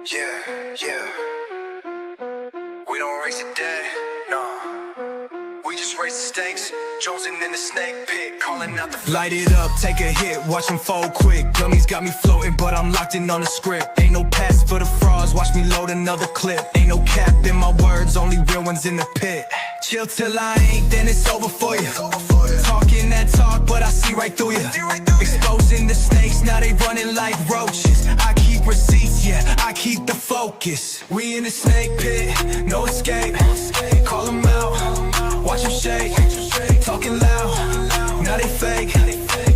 Yeah. We don't raise the dead, no. We just raise the stakes. Jonesing in the snake pit, calling out the light it up, take a hit, watch them fold quick. Dummies got me floating, but I'm locked in on the script. Ain't no pass for the frauds, watch me load another clip. Ain't no cap in my words, only real ones in the pit. Chill till I ain't, then it's over for you. Talking that talk, but I see right through you. Exposing the snakes, now they running like roaches. I keep receipts, yeah, I keep the focus. We in the snake pit, no escape. Call them out, watch them shake. Talking loud, now they fake.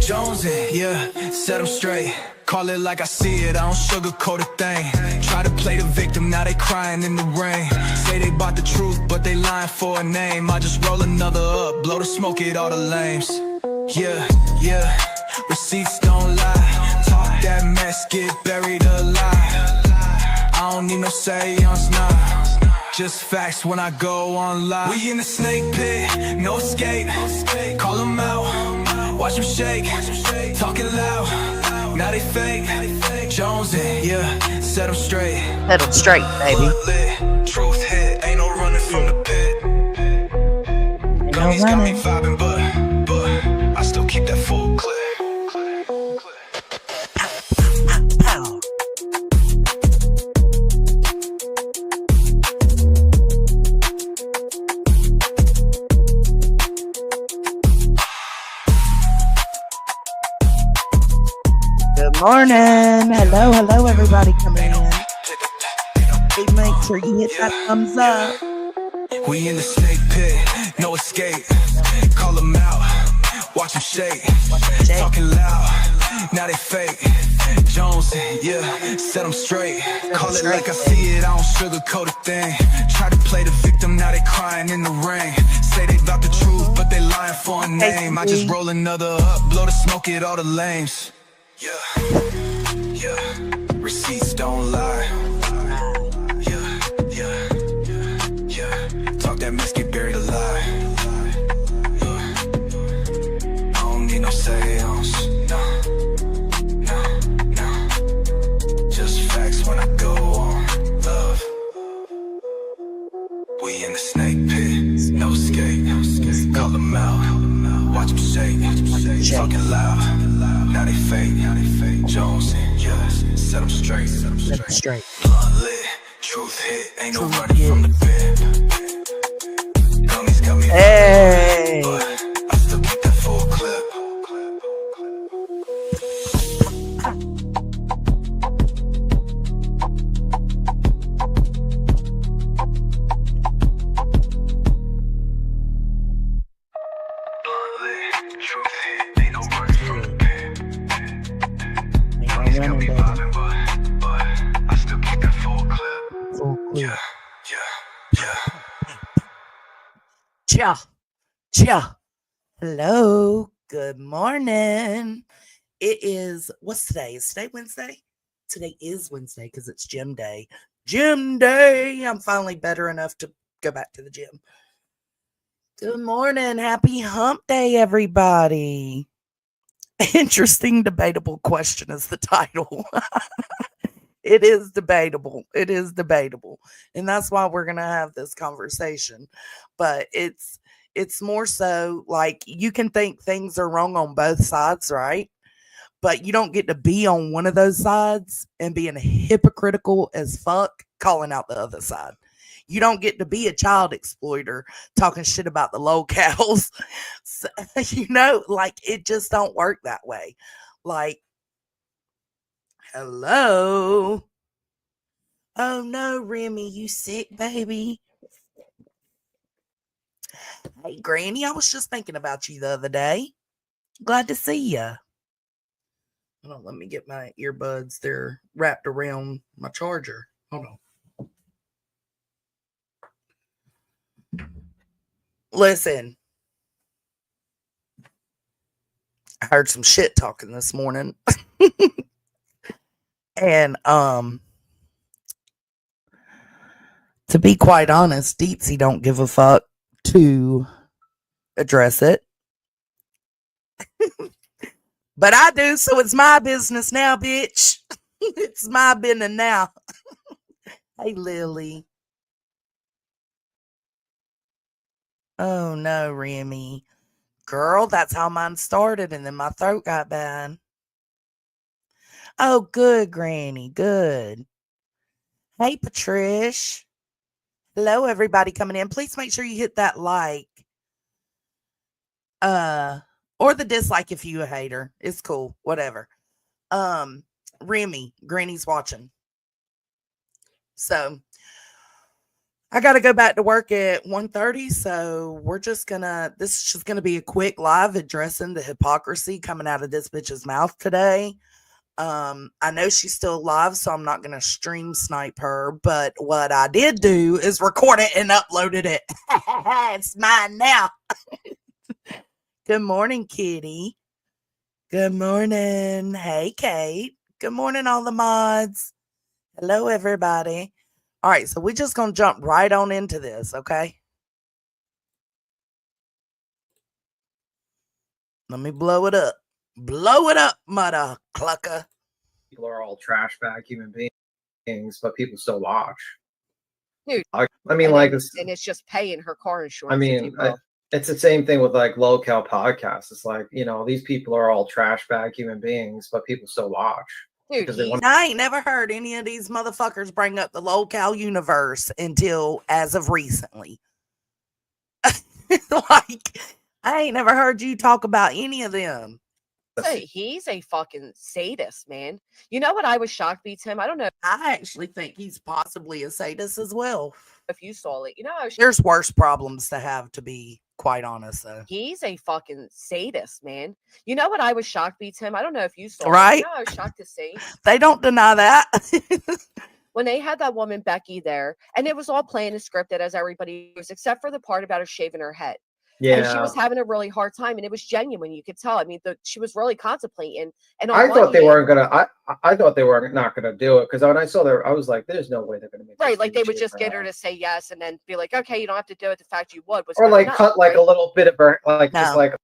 Jonesing, yeah, set them straight. Call it like I see it, I don't sugarcoat a thing. Try to play the victim, now they crying in the rain. Say they bought the truth, but they lying for a name. I just roll another up, blow the smoke at all the lames. Yeah, receipts don't lie. Talk that mess, get buried alive. I don't need no seance, nah. Just facts when I go online. We in the snake pit, no escape. Call them out, watch them shake. Talking loud, now they fake. Jonesing, yeah, set them straight. Set them straight, baby. Truth hit, ain't no running from the pit. Gummies got me vibing, but I still keep that full clip. Good morning. Hello, everybody coming in. Hey, make sure you hit that thumbs up. We in the snake pit, no escape. Call them out, watch them shake. Talking loud, now they fake. Jones, yeah, set them straight. Call it like I see it, I don't sugarcoat a thing. Try to play the victim, now they crying in the rain. Say they about the truth, but they lying for a name. I just roll another up, blow the smoke at all the lames. Yeah, receipts don't lie. Yeah, talk that mess, get buried alive. I don't need no seance, no. Just facts when I go on love. We in the snake pit, no escape. Call them out, watch them shake. Talking loud, now they fake. Jones, yeah, set them straight. Blunt lit, truth hit, ain't no running from the pit. Gummies got me Hey. but I still keep that full clip. Blunt lit, truth hit, ain't no running from the pit. Gummies got me vibing, but I still keep that full clip. Yeah. Cha. Hello. Good morning. It is, what's today? Is today Wednesday? Today is Wednesday because it's gym day. Gym day. I'm finally better enough to go back to the gym. Good morning. Happy hump day, everybody. Interesting, debatable question is the title. It is debatable. And that's why we're going to have this conversation. But it's more so like you can think things are wrong on both sides, right? But you don't get to be on one of those sides and being hypocritical as fuck, calling out the other side. You don't get to be a child exploiter talking shit about the locals. So, like it just don't work that way. Like, hello. Oh no, Remy, you sick, baby? Hey, Granny, I was just thinking about you the other day. Glad to see ya. Hold on, let me get my earbuds. They're wrapped around my charger. Hold on. Listen, I heard some shit talking this morning. And to be quite honest, Deepsy don't give a fuck to address it. But I do, so it's my business now, bitch. It's my business now. Hey, Lily. Oh, no, Remy. Girl, that's how mine started, and then my throat got bad. Oh, good, Granny. Good. Hey, Patrish. Hello, everybody coming in. Please make sure you hit that like. Or the dislike if you a hater. It's cool. Whatever. Remy, Granny's watching. So I gotta go back to work at 1:30. So this is just gonna be a quick live addressing the hypocrisy coming out of this bitch's mouth today. I know she's still alive, so I'm not gonna stream snipe her, but what I did do is record it and uploaded it. It's mine now. Good morning, Kitty. Good morning. Hey, Kate. Good morning, all the mods. Hello, everybody. All right, so we're just going to jump right on into this, okay? Let me blow it up. Blow it up, mother clucker. People are all trash bag human beings, but people still watch. Dude, I mean, like, and it's just paying her car insurance. I mean, it's the same thing with like local podcasts. It's like, you know, these people are all trash bag human beings, but people still watch. Dude, I ain't never heard any of these motherfuckers bring up the local universe until as of recently. Like, I ain't never heard you talk about any of them. He's a fucking sadist, man. You know what I was shocked beats him? I don't know. I actually think he's possibly a sadist as well. If you saw it, you know, there's worse problems to have, to be quite honest, though. He's a fucking sadist, man. You know what I was shocked beats him? I don't know if you saw right? it. You know, I was shocked to see. They don't deny that. When they had that woman Becky there, and it was all planned and scripted as everybody was, except for the part about her shaving her head. Yeah, and she was having a really hard time, and it was genuine. You could tell. I mean, she was really contemplating. And I thought they weren't gonna. I thought they were not gonna do it, because when I saw there, I was like, "There's no way they're gonna make." Right, like they would just get her to say yes, and then be like, "Okay, you don't have to do it." The fact you would was, or like cut like a little bit of her, like no. just like.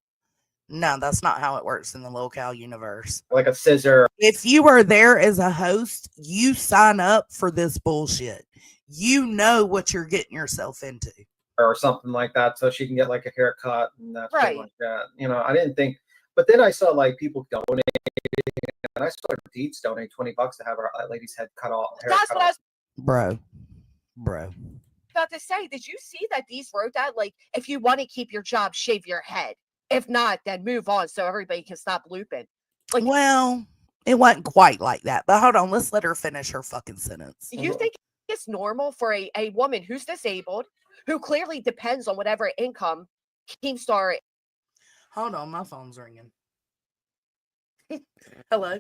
No, that's not how it works in the local universe. Like a scissor. If you are there as a host, you sign up for this bullshit. You know what you're getting yourself into. Or something like that, so she can get like a haircut and that right. like that. You know, I didn't think, but then I saw like people donating, and I saw Deets donate $20 to have our lady's head cut off. That's what I was, bro. About to say. Did you see that Deets wrote that? Like, if you want to keep your job, shave your head. If not, then move on so everybody can stop looping. Like, well, it wasn't quite like that. But hold on, let's let her finish her fucking sentence. You think it's normal for a woman who's disabled, who clearly depends on whatever income Keemstar. Hold on, my phone's ringing. Hello.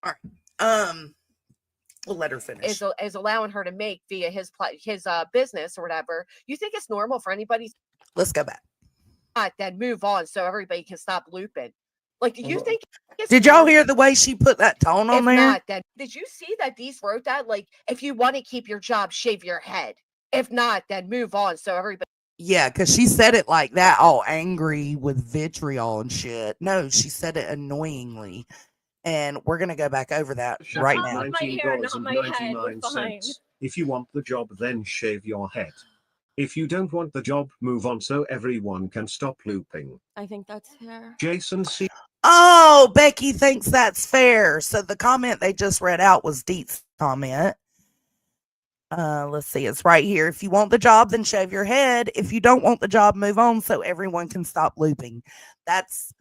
All right. We'll let her finish. Is allowing her to make via his business or whatever. You think it's normal for anybody? Let's go back. Then move on so everybody can stop looping. Like, do you think? Did y'all hear the way she put that tone on there? Not, then did you see that Dees wrote that? Like, if you want to keep your job, shave your head. If not, then move on so everybody. Yeah, because she said it like that, all angry with vitriol and shit. No, she said it annoyingly. And we're going to go back over that right now. $19.99. If you want the job, then shave your head. If you don't want the job, move on so everyone can stop looping. I think that's fair. Jason C. Oh, Becky thinks that's fair. So the comment they just read out was Deet's comment. Let's see. It's right here. If you want the job, then shave your head. If you don't want the job, move on so everyone can stop looping. That's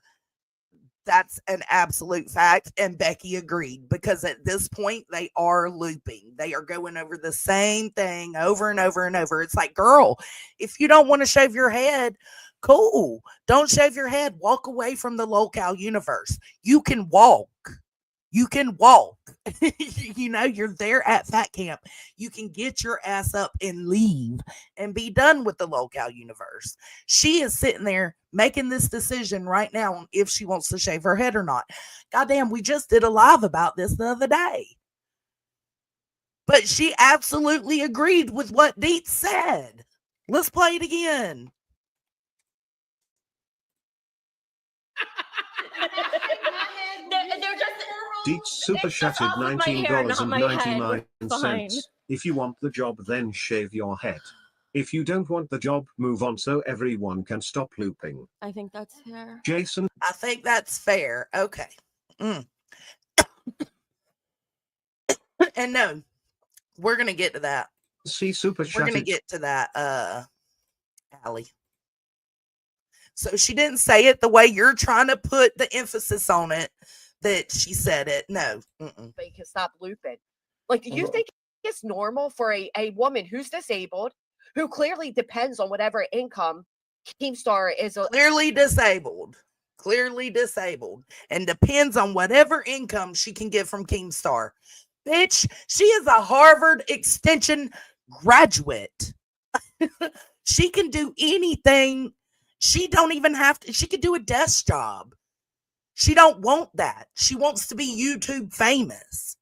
an absolute fact. And Becky agreed, because at this point they are looping. They are going over the same thing over and over and over. It's like, girl, if you don't want to shave your head, cool. Don't shave your head. Walk away from the local universe. You can walk. You can walk. You know, you're there at Fat Camp. You can get your ass up and leave and be done with the local universe. She is sitting there making this decision right now on if she wants to shave her head or not. Goddamn, we just did a live about this the other day. But she absolutely agreed with what Deet said. Let's play it again. They're just Deets super It's off chatted of my hair, not my head. We're fine. $19.99. If you want the job, then shave your head. If you don't want the job, move on so everyone can stop looping. I think that's fair. Jason. I think that's fair. Okay. Mm. And no, we're gonna get to that. See super We're gonna chatted. get to that, Allie. So she didn't say it the way you're trying to put the emphasis on it, that she said it. No. Mm-mm. They can stop looping. Like, do you think it's normal for a woman who's disabled, who clearly depends on whatever income Keemstar is Clearly disabled, and depends on whatever income she can get from Keemstar. Bitch, she is a Harvard Extension graduate. She can do anything. She don't even have to. She could do a desk job. She don't want that. She wants to be YouTube famous.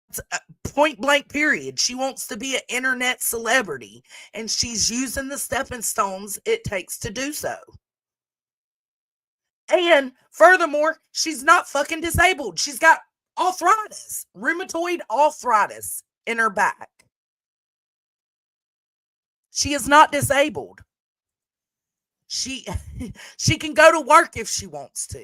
It's point blank period. She wants to be an internet celebrity, and she's using the stepping stones it takes to do so. And furthermore, she's not fucking disabled. She's got arthritis, rheumatoid arthritis in her back. She is not disabled. She can go to work if she wants to.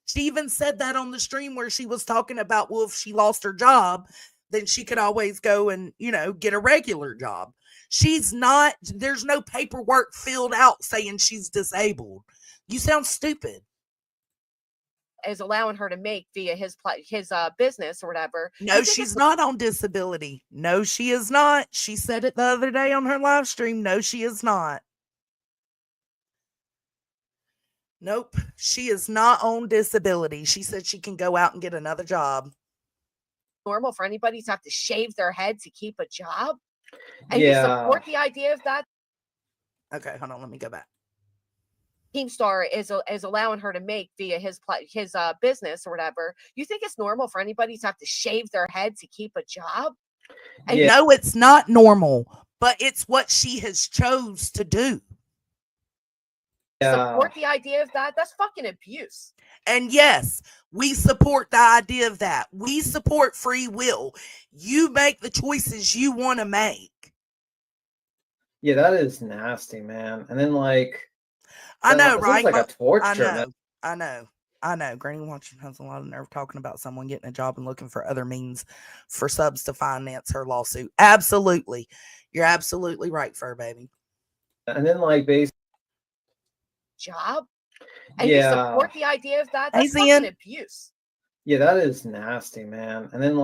She even said that on the stream where she was talking about, well, if she lost her job, then she could always go and, get a regular job. She's not, there's no paperwork filled out saying she's disabled. You sound stupid. is allowing her to make via his business or whatever. No, she's not on disability. No, she is not. She said it the other day on her live stream. No, she is not. Nope, she is not on disability. She said she can go out and get another job. Normal for anybody to have to shave their head to keep a job? And Yeah. you support the idea of that? Okay, hold on. Let me go back. Keemstar is allowing her to make via his business or whatever. You think it's normal for anybody to have to shave their head to keep a job? And no, it's not normal, but it's what she has chose to do. Support the idea of that? That's fucking abuse. And yes, we support the idea of that. We support free will. You make the choices you want to make. Yeah, that is nasty, man. And then I know, right? Like a torture. I know. Granny Watson has a lot of nerve talking about someone getting a job and looking for other means for subs to finance her lawsuit. Absolutely. You're absolutely right, Fur Baby. And then basically job? And you support the idea of that? That's fucking abuse. Yeah, that is nasty, man. And then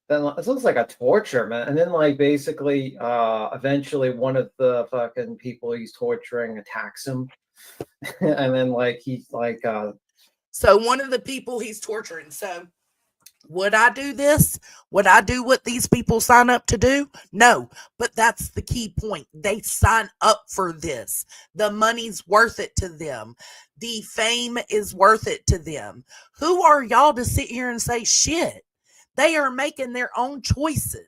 then it looks like a torture, man. And then basically eventually one of the fucking people he's torturing attacks him. And then he's so one of the people he's torturing. So would I do this? Would I do what these people sign up to do? No, but that's the key point. They sign up for this. The money's worth it to them. The fame is worth it to them. Who are y'all to sit here and say shit? They are making their own choices.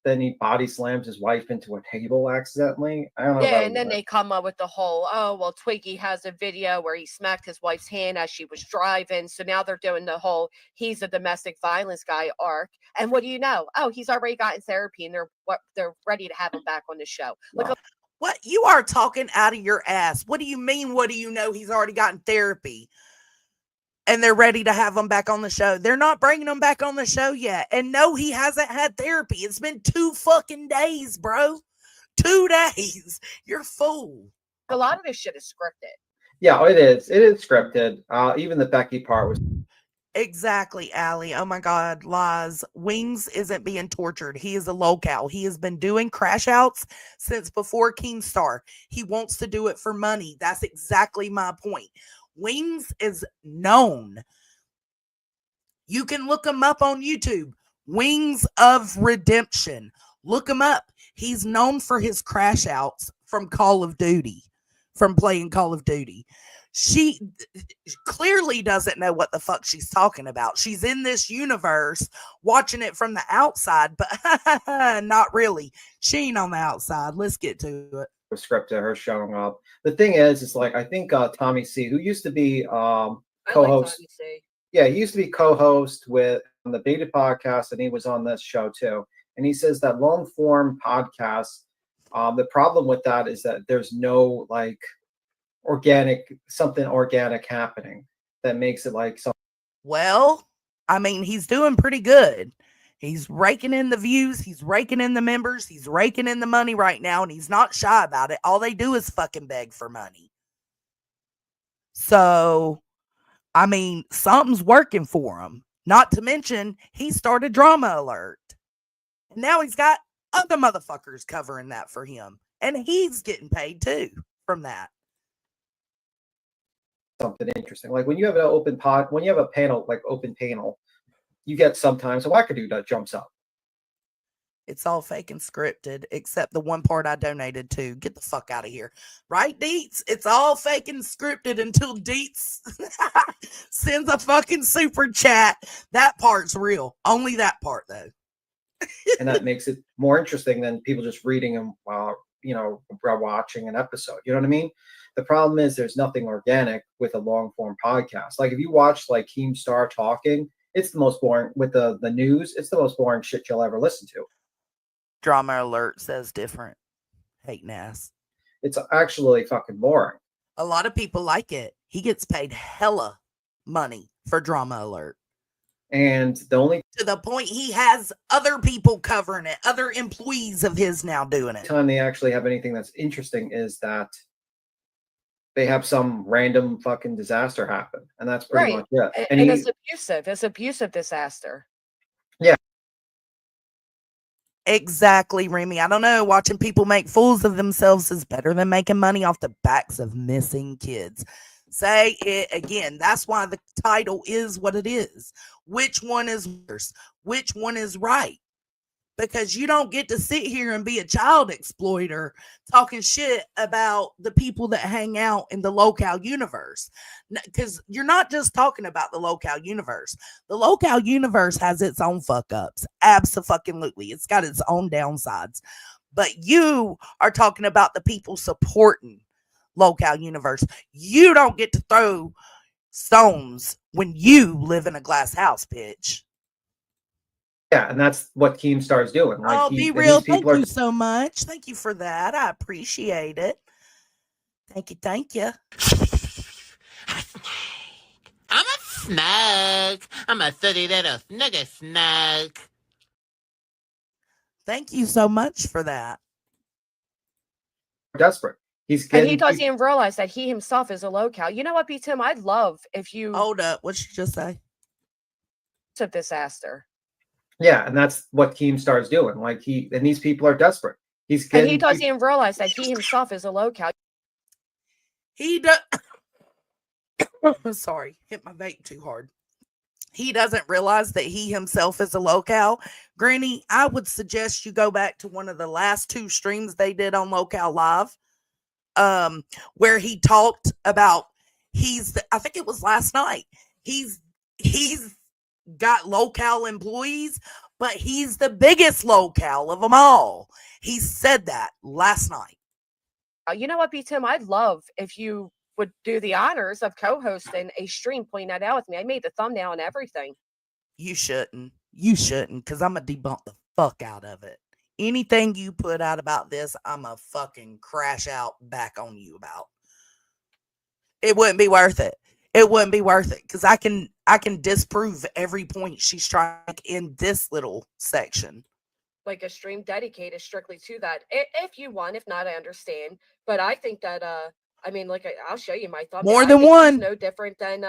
Then he body slams his wife into a table accidentally. I don't know. Yeah, and then they come up with the whole, oh, well, Twiggy has a video where he smacked his wife's hand as she was driving. So now they're doing the whole, he's a domestic violence guy arc. And what do you know? Oh, he's already gotten therapy and they're ready to have him back on the show. Wow. What? You are talking out of your ass. What do you mean? What do you know? He's already gotten therapy. And they're ready to have him back on the show. They're not bringing him back on the show yet. And no, he hasn't had therapy. It's been 2 fucking days, bro. 2 days. You're a fool. A lot of this shit is scripted. Yeah, it is. It is scripted. Even the Becky part was. Exactly, Allie. Oh my God, lies. Wings isn't being tortured. He is a lolcow. He has been doing crash outs since before Keemstar. He wants to do it for money. That's exactly my point. Wings is known. You can look him up on YouTube. Wings of Redemption. Look him up. He's known for his crash outs from Call of Duty, from playing Call of Duty. She clearly doesn't know what the fuck she's talking about. She's in this universe watching it from the outside, but not really. She ain't on the outside. Let's get to it. Script to her showing up. The thing is I think Tommy C, who used to be co-host. IBC. Yeah, he used to be co-host with on the Beta podcast, and he was on this show too. And he says that long form podcasts, the problem with that is that there's no like something organic happening that makes it like something. Well, I mean, he's doing pretty good. He's raking in the views, he's raking in the members, he's raking in the money right now, and he's not shy about it. All they do is fucking beg for money. So, I mean, something's working for him. Not to mention, he started Drama Alert. And now he's got other motherfuckers covering that for him. And he's getting paid too from that. Something interesting. Like when you have when you have a panel, like open panel, you get sometimes a wackadoo that jumps up. It's all fake and scripted, except the one part I donated to. Get the fuck out of here. Right, Deets? It's all fake and scripted until Deets sends a fucking super chat. That part's real. Only that part, though. And that makes it more interesting than people just reading them while, watching an episode. You know what I mean? The problem is there's nothing organic with a long form podcast. Like if you watch like Keemstar talking, it's the most boring with the news. It's the most boring shit you'll ever listen to. Drama Alert says different. Hating ass. It's actually fucking boring. A lot of people like it. He gets paid hella money for Drama Alert. And to the point he has other people covering it, other employees of his now doing it. Time they actually have anything that's interesting is that they have some random fucking disaster happen. And that's pretty much it. And it's abusive. It's abusive disaster. Yeah. Exactly, Remy. I don't know. Watching people make fools of themselves is better than making money off the backs of missing kids. Say it again. That's why the title is what it is. Which one is worse? Which one is right? Because you don't get to sit here and be a child exploiter talking shit about the people that hang out in the locale universe. Because you're not just talking about the locale universe. The locale universe has its own fuck ups. Absolutely. It's got its own downsides. But you are talking about the people supporting locale universe. You don't get to throw stones when you live in a glass house, bitch. Yeah, and that's what Keemstar's doing. Like, Be real. Thank you so much. Thank you for that. I appreciate it. Thank you. I'm a snake. I'm a silly little snugger snake. Thank you so much for that. Desperate. And he doesn't even realize that he himself is a locale. You know what, B. Tim? I'd love if you hold up. What'd you just say? It's a disaster. Yeah, and that's what Keemstar's doing. Like these people are desperate. And he doesn't even realize that he himself is a locale. He does. Sorry, hit my vape too hard. He doesn't realize that he himself is a locale. Granny, I would suggest you go back to one of the last 2 streams they did on Locale Live, where he talked about I think it was last night. He's got locale employees, but he's the biggest locale of them all. He said that last night. You know what, B. Tim? I'd love if you would do the honors of co-hosting a stream, pointing that out with me. I made the thumbnail and everything. You shouldn't, because I'm going to debunk the fuck out of it. Anything you put out about this, I'm going to fucking crash out back on you about. It wouldn't be worth it. It wouldn't be worth it because I can disprove every point she's trying in this little section. Like a stream dedicated strictly to that. If you want, if not, I understand. But I think that I'll show you my thumbnail. More than one. No different than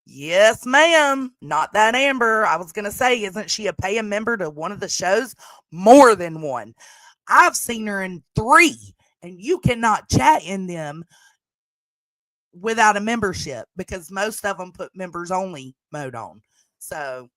Yes, ma'am. Not that Amber. I was gonna say, isn't she a paying member to one of the shows? More than one. I've seen her in 3, and you cannot chat in them without a membership because most of them put members only mode on. So,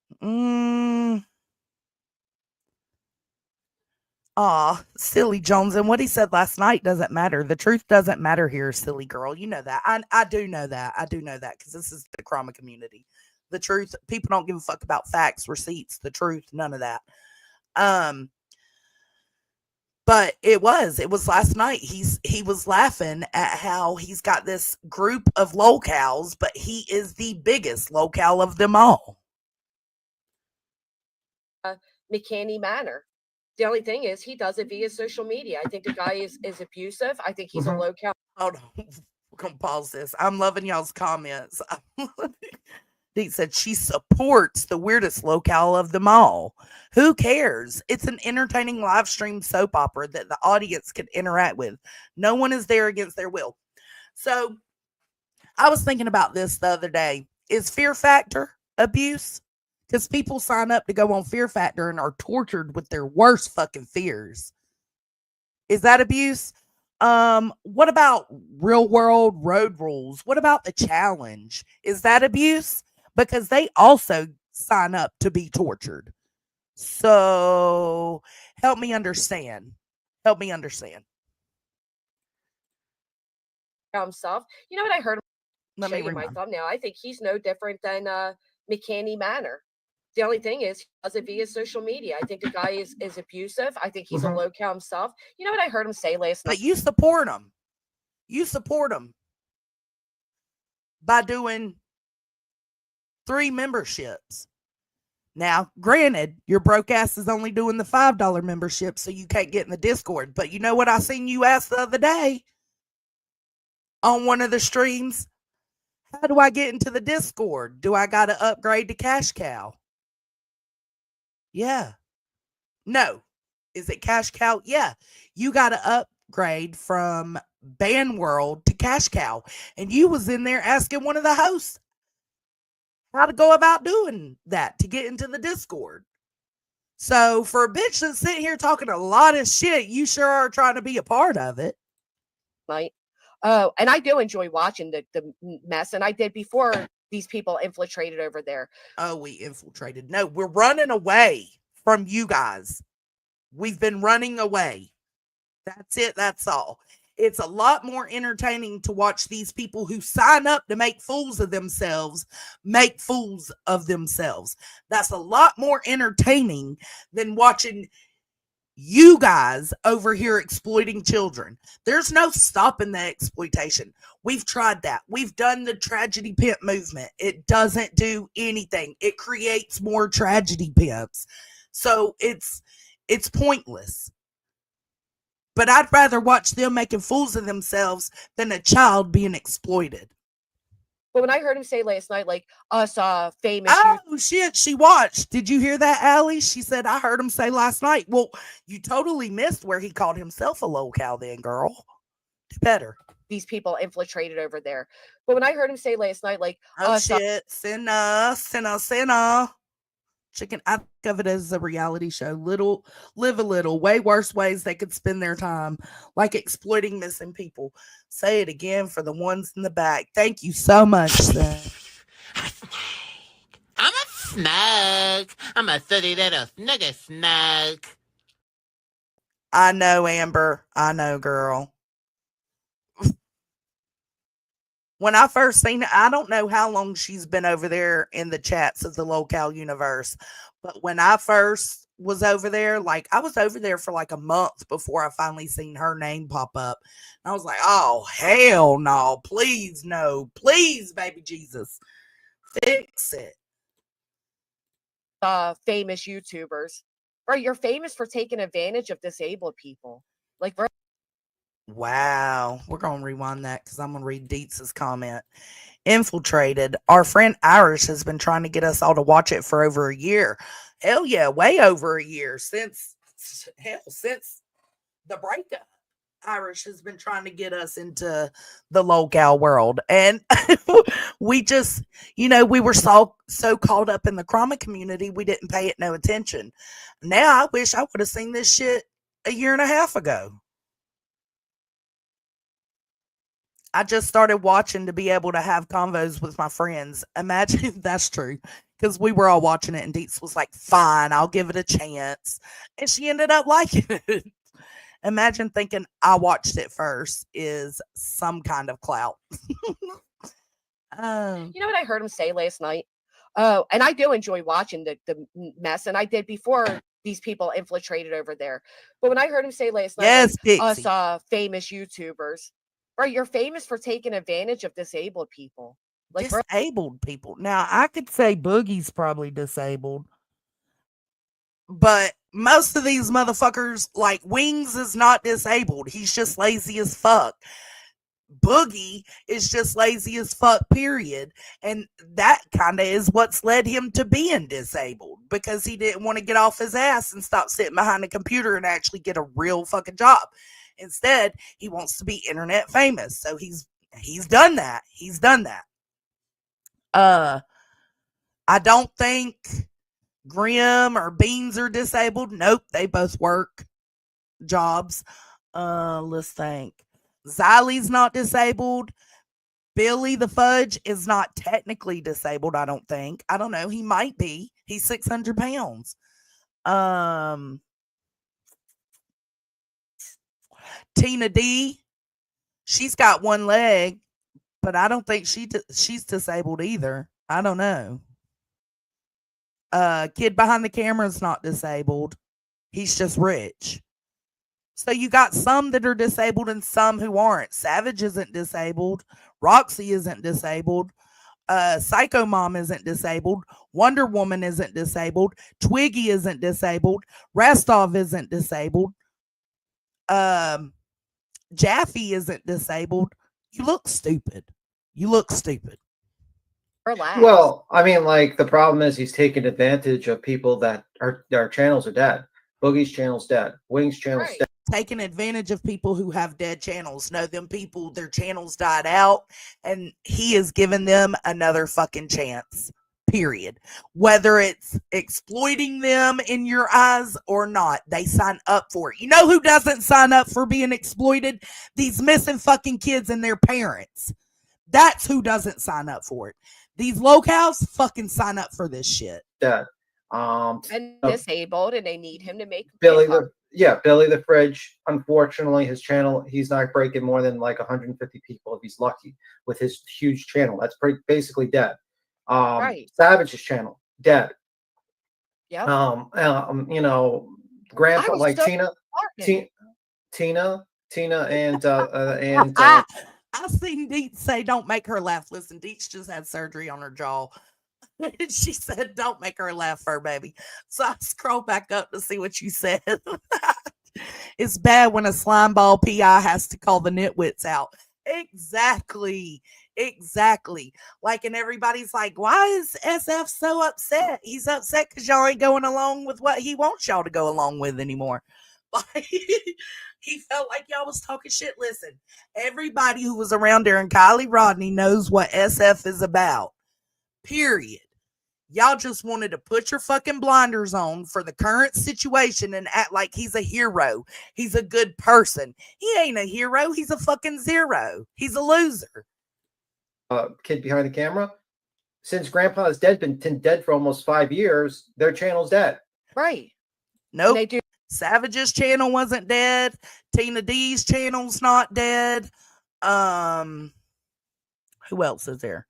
silly Jones. And what he said last night doesn't matter. The truth doesn't matter here, silly girl. You know that. I do know that. I do know that because this is the Krama community. The truth, people don't give a fuck about facts, receipts, the truth, none of that. But it was last night. He was laughing at how he's got this group of locals, but he is the biggest local of them all. McCanny Manor. The only thing is he does it via social media. I think the guy is abusive. I think he's a local. Hold on. We're gonna pause this. I'm loving y'all's comments. He said she supports the weirdest locale of them all. Who cares? It's an entertaining live stream soap opera that the audience can interact with. No one is there against their will. So I was thinking about this the other day. Is Fear Factor abuse? Because people sign up to go on Fear Factor and are tortured with their worst fucking fears. Is that abuse? What about Real World Road Rules? What about The Challenge? Is that abuse? Because they also sign up to be tortured. So help me understand. Help me understand. Himself. You know what I heard? Let Show me you my rewind. thumbnail. I think he's no different than McCanny Manor. The only thing is he does it via social media. I think the guy is abusive. I think he's a local himself. You know what I heard him say last night? But you support him. You support him by doing 3 memberships. Now, granted, your broke ass is only doing the $5 membership, so you can't get in the Discord. But you know what I seen you ask the other day on one of the streams? How do I get into the Discord? Do I got to upgrade to Cash Cow? Yeah. No. Is it Cash Cow? Yeah. You got to upgrade from Ban World to Cash Cow. And you was in there asking one of the hosts how to go about doing that to get into the Discord. So for a bitch that's sitting here talking a lot of shit, you sure are trying to be a part of it. Night. Oh, and I do enjoy watching the mess, and I did before these people infiltrated over there. Oh, we infiltrated. No, we're running away from you guys. We've been running away. That's it. That's all. It's a lot more entertaining to watch these people who sign up to make fools of themselves make fools of themselves. That's a lot more entertaining than watching you guys over here exploiting children. There's no stopping the exploitation. We've tried that. We've done the tragedy pimp movement. It doesn't do anything. It creates more tragedy pimps. So it's pointless. But I'd rather watch them making fools of themselves than a child being exploited. But when I heard him say last night, like us famous. Oh shit, she watched. Did you hear that, Allie? She said, I heard him say last night. Well, you totally missed where he called himself a local then, girl. Do better. These people infiltrated over there. But when I heard him say last night, like, oh shit, sinner. Chicken, I think of it as a reality show. Live a little, way worse ways they could spend their time, like exploiting missing people. Say it again for the ones in the back. Thank you so much, sir. I'm a snug. I'm a sooty little snugger snug. I know, Amber. I know, girl. When I first seen it, I don't know how long she's been over there in the chats of the local universe, but when I first was over there, like I was over there for like a month before I finally seen her name pop up. And I was like, oh, hell no, please, baby Jesus, fix it. Famous YouTubers. Bro, you're famous for taking advantage of disabled people. Like, bro. Wow. We're going to rewind that because I'm going to read Dietz's comment. Infiltrated. Our friend Irish has been trying to get us all to watch it for over a year. Hell yeah, way over a year since the breakup. Irish has been trying to get us into the local world. And we just, we were so caught up in the trauma community, we didn't pay it no attention. Now I wish I would have seen this shit a year and a half ago. I just started watching to be able to have convos with my friends. Imagine if that's true. Because we were all watching it and Deets was like, fine, I'll give it a chance. And she ended up liking it. Imagine thinking I watched it first is some kind of clout. You know what I heard him say last night? Oh, and I do enjoy watching the mess. And I did before these people infiltrated over there. But when I heard him say last night, Yes, like us Dixie. famous YouTubers, right? You're famous for taking advantage of disabled people. Like, bro, Disabled people. Now, I could say Boogie's probably disabled, but most of these motherfuckers, like Wings, is not disabled. He's just lazy as fuck. Boogie is just lazy as fuck, period. And that kind of is what's led him to being disabled, because he didn't want to get off his ass and stop sitting behind a computer and actually get a real fucking job. Instead, he wants to be internet famous. So he's done that. He's done that. I don't think Grim or Beans are disabled. Nope, they both work jobs. Let's think. Xylie's not disabled. Billy the Fudge is not technically disabled, I don't think. I don't know. He might be. He's 600 pounds. Tina D, she's got one leg, but I don't think she's disabled either. I don't know. Kid behind the camera is not disabled. He's just rich. So you got some that are disabled and some who aren't. Savage isn't disabled. Roxy isn't disabled. Psycho Mom isn't disabled. Wonder Woman isn't disabled. Twiggy isn't disabled. Rastov isn't disabled. Jaffe isn't disabled. You look stupid. You look stupid. relax. Well, I mean, like the problem is he's taking advantage of people that are their channels are dead. Boogie's channel's dead. Wings channel's Right. dead. Taking advantage of people who have dead channels. No, them people, their channels died out, and he has given them another fucking chance. Period. Whether it's exploiting them in your eyes or not, they sign up for it. You know who doesn't sign up for being exploited? These missing fucking kids and their parents. That's who doesn't sign up for it. These locals fucking sign up for this shit. Dead. And disabled, and they need him to make Billy income. Billy the Fridge. Unfortunately, his channel, he's not breaking more than like 150 people if he's lucky with his huge channel. That's basically dead. Right. Savage's channel dead. Yep. You know, Grandpa, was like so Tina, and I've seen Deets say, "Don't make her laugh." Listen, Deets just had surgery on her jaw. She said, "Don't make her laugh, fur baby." So I scroll back up to see what you said. It's bad when a slime ball PI has to call the nitwits out. Exactly. Like, and everybody's like, why is SF so upset? He's upset because y'all ain't going along with what he wants y'all to go along with anymore. Like, he felt like y'all was talking shit. Listen, everybody who was around there and Kylie Rodney knows what SF is about. Period. Y'all just wanted to put your fucking blinders on for the current situation and act like he's a hero. He's a good person. He ain't a hero. He's a fucking zero. He's a loser. kid behind the camera. Since Grandpa is dead, been dead for almost 5 years, their channel's dead. Right. Nope. They do. Savage's channel wasn't dead. Tina D's channel's not dead. Who else is there?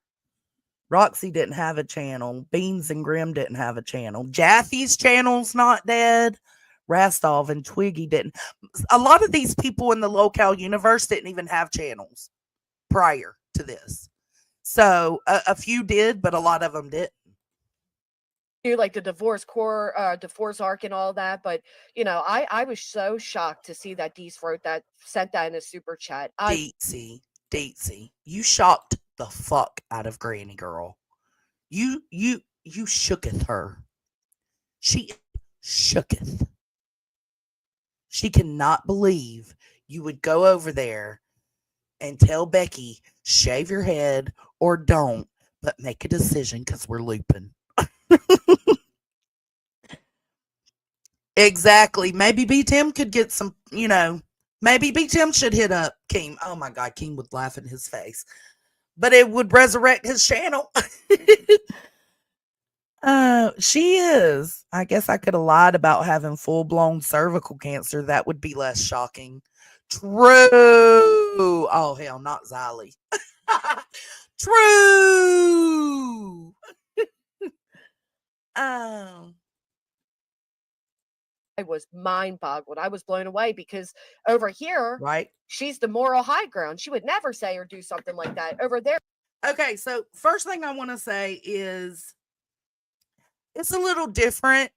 Roxy didn't have a channel. Beans and Grim didn't have a channel. Jaffe's channel's not dead. Rastov and Twiggy didn't. A lot of these people in the locale universe didn't even have channels prior to this. So a few did, but a lot of them didn't. Do like the divorce arc and all that, but you know, I was so shocked to see that Dees sent that in a super chat. Deetsy, you shocked the fuck out of Granny Girl. You shooketh her. She shooketh. She cannot believe you would go over there and tell Becky, shave your head or don't, but make a decision because we're looping. Exactly. Maybe B Tim could get some, maybe B Tim should hit up Keem. Oh my God, Keem would laugh in his face. But it would resurrect his channel. She is. I guess I could have lied about having full-blown cervical cancer. That would be less shocking. True. Oh, hell, not Xylie. True. was mind boggled. I was blown away because over here, right? she's the moral high ground. She would never say or do something like that. Over there, Okay, so first thing I want to say is it's a little different,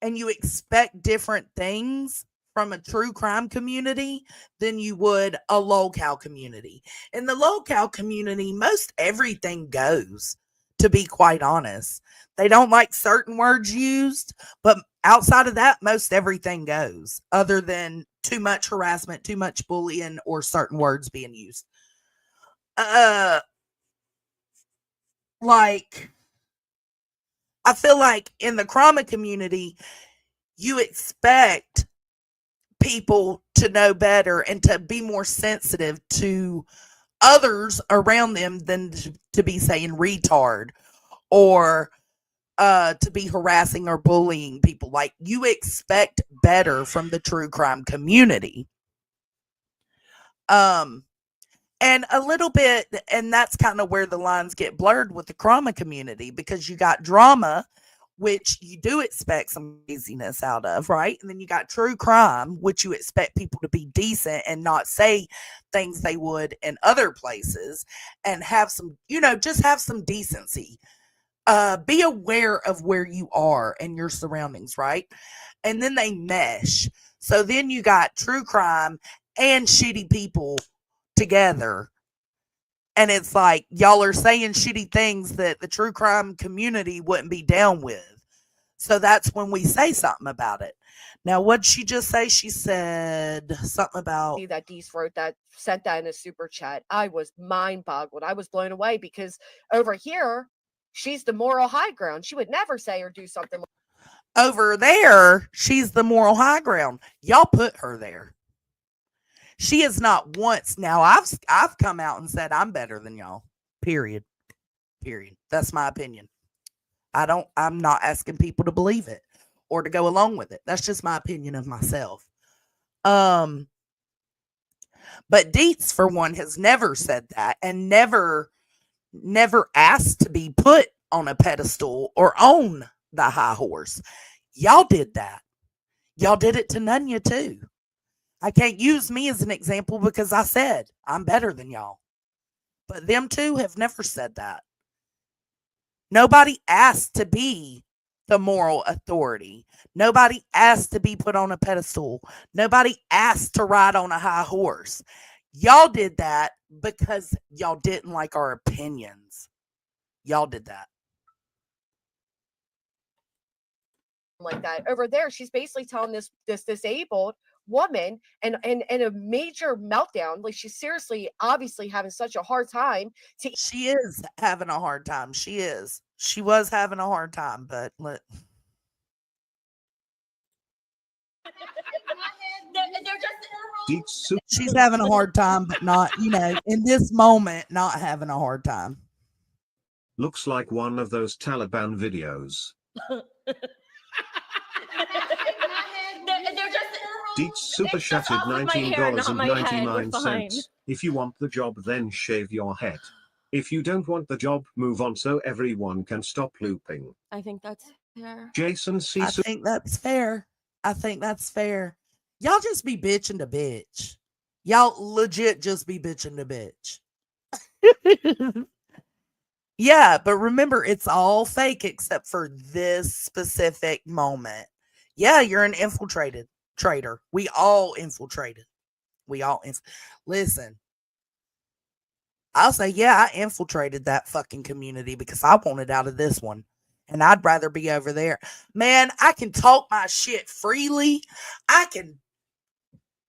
and you expect different things from a true crime community than you would a locale community. In the locale community, most everything goes, to be quite honest. They don't like certain words used, but outside of that, most everything goes, other than too much harassment, too much bullying, or certain words being used. Like, I feel like in the trauma community, you expect people to know better and to be more sensitive to others around them than to be saying retard or to be harassing or bullying people. Like, you expect better from the true crime community. And a little bit, and that's kind of where the lines get blurred with the trauma community, because you got drama, which you do expect some craziness out of, right? And then you got true crime, which you expect people to be decent and not say things they would in other places, and have some, just have some decency. Be aware of where you are and your surroundings, right? And then they mesh. So then you got true crime and shitty people together. And it's like, y'all are saying shitty things that the true crime community wouldn't be down with. So that's when we say something about it. Now, what'd she just say? She said something about... see that Dees wrote that, sent that in a super chat. I was mind boggled. I was blown away because over here, she's the moral high ground. She would never say or do something like over there, she's the moral high ground. Y'all put her there. She is not once. Now, I've come out and said I'm better than y'all. Period. That's my opinion. I'm not asking people to believe it or to go along with it. That's just my opinion of myself. But Dietz, for one, has never said that, and never asked to be put on a pedestal or on the high horse. Y'all did that. Y'all did it to Nunya too. I can't use me as an example because I said I'm better than y'all. But them two have never said that. Nobody asked to be the moral authority. Nobody asked to be put on a pedestal. Nobody asked to ride on a high horse. Y'all did that because y'all didn't like our opinions. Y'all did that. that. Over there, she's basically telling this disabled woman and a major meltdown. Like, she's seriously, obviously having such a hard time to... She is having a hard time. She was having a hard time, but she's having a hard time, but not, in this moment, not having a hard time. Looks like one of those Taliban videos. Dietz super chatted $19.99. If you want the job, then shave your head. If you don't want the job, move on so everyone can stop looping. I think that's fair. Jason C. I think that's fair. Y'all just be bitching to bitch. Y'all legit just be bitching to bitch. Yeah, but remember, it's all fake except for this specific moment. Yeah, you're an infiltrated traitor. We all infiltrated. Listen, I'll say, yeah, I infiltrated that fucking community because I wanted out of this one. And I'd rather be over there. Man, I can talk my shit freely. I can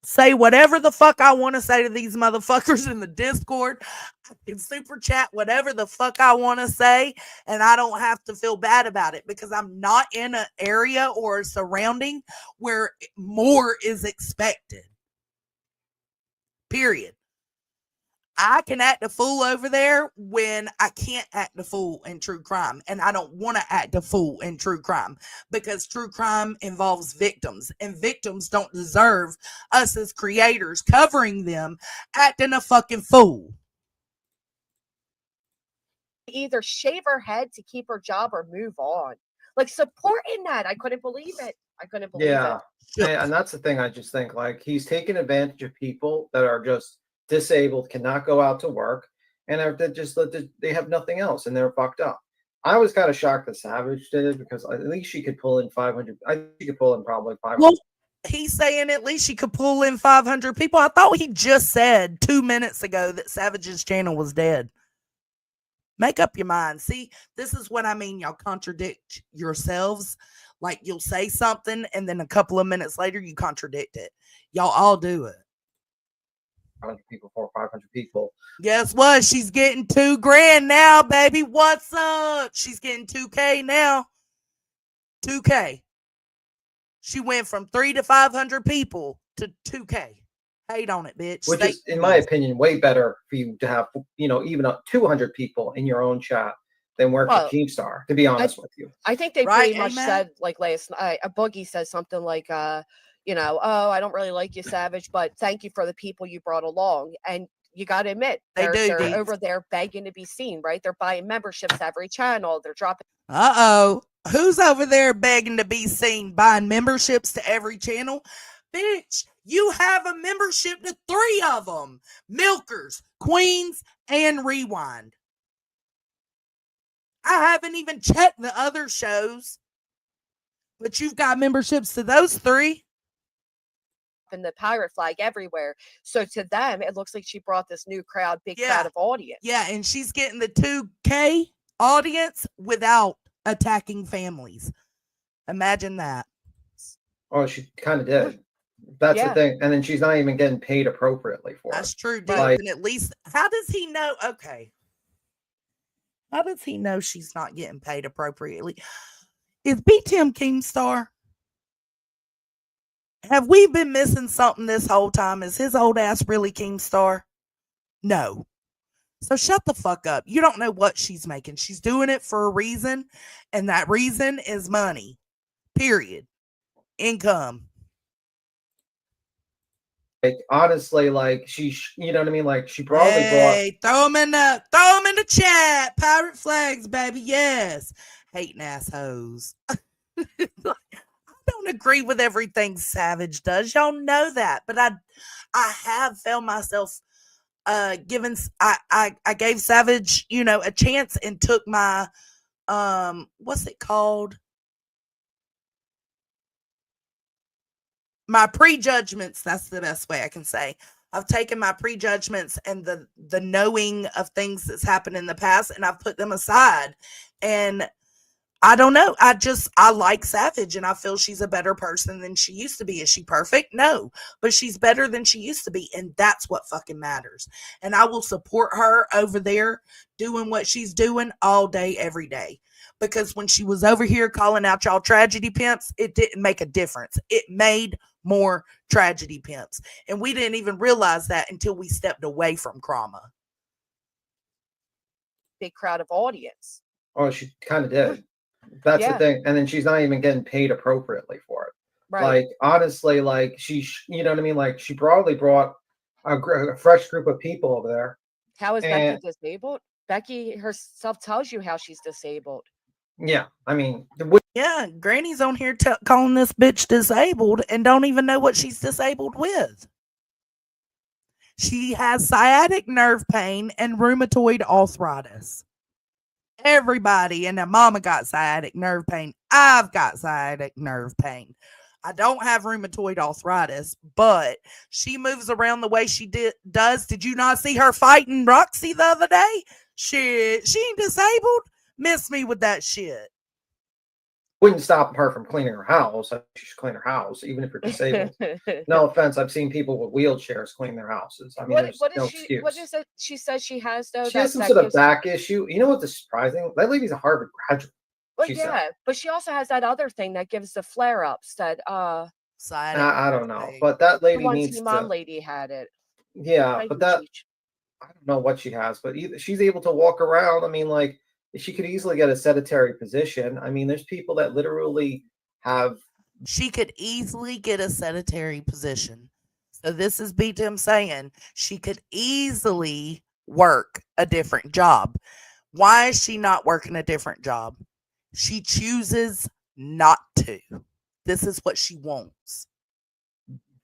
say whatever the fuck I want to say to these motherfuckers in the Discord. I can super chat whatever the fuck I want to say, and I don't have to feel bad about it because I'm not in an area or a surrounding where more is expected. Period. I can act a fool over there when I can't act a fool in true crime. And I don't want to act a fool in true crime because true crime involves victims, and victims don't deserve us as creators covering them acting a fucking fool. Either shave her head to keep her job or move on. Like, supporting that. I couldn't believe it. I couldn't believe Yeah. it. And that's the thing. I just think like he's taking advantage of people that are just disabled, cannot go out to work, and they have nothing else, and they're fucked up. I was kind of shocked that Savage did it because at least she could pull in 500. I think she could pull in probably 500. Well, he's saying at least she could pull in 500 people. I thought he just said 2 minutes ago that Savage's channel was dead. Make up your mind. See, this is what I mean. Y'all contradict yourselves. Like you'll say something and then a couple of minutes later you contradict it. Y'all all do it. 500 people, 400 or 500 people. Guess what? She's getting $2,000 now, baby. What's up? She's getting $2K now. $2K. She went from 300 to 500 people to $2K. Hate on it, bitch. Which is, in my opinion, way better for you to have, even 200 people in your own chat than work for Keemstar, to be honest with you. I think they pretty much said, like last night, a Boogie said something like, oh, I don't really like you, Savage, but thank you for the people you brought along. And you got to admit, they're over there begging to be seen, right? They're buying memberships every channel. They're dropping. Who's over there begging to be seen, buying memberships to every channel? Bitch, you have a membership to 3 of them. Milkers, Queens, and Rewind. I haven't even checked the other shows. But you've got memberships to those 3. And the pirate flag everywhere. So to them, it looks like she brought this new crowd, big crowd of audience. Yeah, and she's getting the 2K audience without attacking families. Imagine that. Oh, she kind of did. That's the thing. And then she's not even getting paid appropriately for it. That's true, dude. And at least, how does he know? Okay. How does he know she's not getting paid appropriately? Is B-Tim Keemstar? Have we been missing something this whole time? Is his old ass really Keemstar? No. So shut the fuck up. You don't know what she's making. She's doing it for a reason, and that reason is money. Period. Income. Like honestly, like she, you know what I mean? Like she probably brought. Throw them in the chat. Pirate flags, baby. Yes. Hating assholes. I don't agree with everything Savage does. Y'all know that, but I have found myself giving. I gave Savage, a chance and took my what's it called? My prejudgments, that's the best way I can say. I've taken my prejudgments and the knowing of things that's happened in the past, and I've put them aside. And I don't know. I like Savage, and I feel she's a better person than she used to be. Is she perfect? No, but she's better than she used to be, and that's what fucking matters. And I will support her over there doing what she's doing all day, every day. Because when she was over here calling out y'all tragedy pimps, it didn't make a difference. It made more tragedy pimps. And we didn't even realize that until we stepped away from Krama. Big crowd of audience. Oh, she kind of did. That's the thing. And then she's not even getting paid appropriately for it. Right. Like, honestly, like she, you know what I mean? Like she probably brought a fresh group of people over there. How is Becky disabled? Becky herself tells you how she's disabled. Yeah, I mean, Granny's on here calling this bitch disabled and don't even know what she's disabled with. She has sciatic nerve pain and rheumatoid arthritis. Everybody and their mama got sciatic nerve pain. I've got sciatic nerve pain. I don't have rheumatoid arthritis, but she moves around the way she does. Did you not see her fighting Roxy the other day? Shit, she ain't disabled. Miss me with that shit. Wouldn't stop her from cleaning her house. She should clean her house, even if you're disabled. No offense, I've seen people with wheelchairs clean their houses. I mean, there's no excuse. What is it she says she has, though? She has some sort of back issue. You know what's surprising? That lady's a Harvard graduate. Well, but she also has that other thing that gives the flare-ups that I don't know, but that lady needs to. Mom lady had it. Yeah, but that I don't know what she has, but she's able to walk around. I mean, like she could easily get a sedentary position. I mean, there's people that literally have. She could easily get a sedentary position. So this is B-Tim saying she could easily work a different job. Why is she not working a different job? She chooses not to. This is what she wants.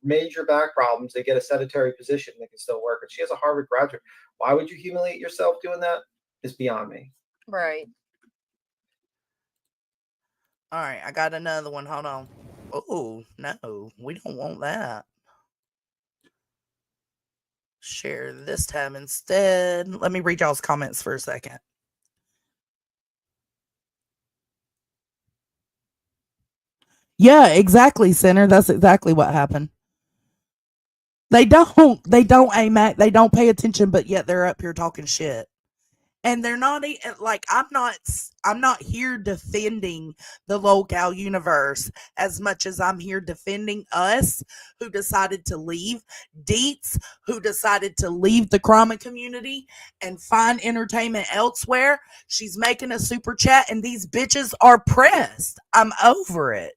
Major back problems. They get a sedentary position. They can still work. And she has a Harvard graduate. Why would you humiliate yourself doing that? It's beyond me. Right. All right, I got another one. Hold on. Oh, no, we don't want that. Share this time instead. Let me read y'all's comments for a second. Yeah, exactly, Center. That's exactly what happened. They don't aim at, they don't pay attention, but yet they're up here talking shit. And they're not like, I'm not here defending the local universe as much as I'm here defending us who decided to leave, Deets who decided to leave the crime community and find entertainment elsewhere. She's making a super chat and these bitches are pressed. I'm over it.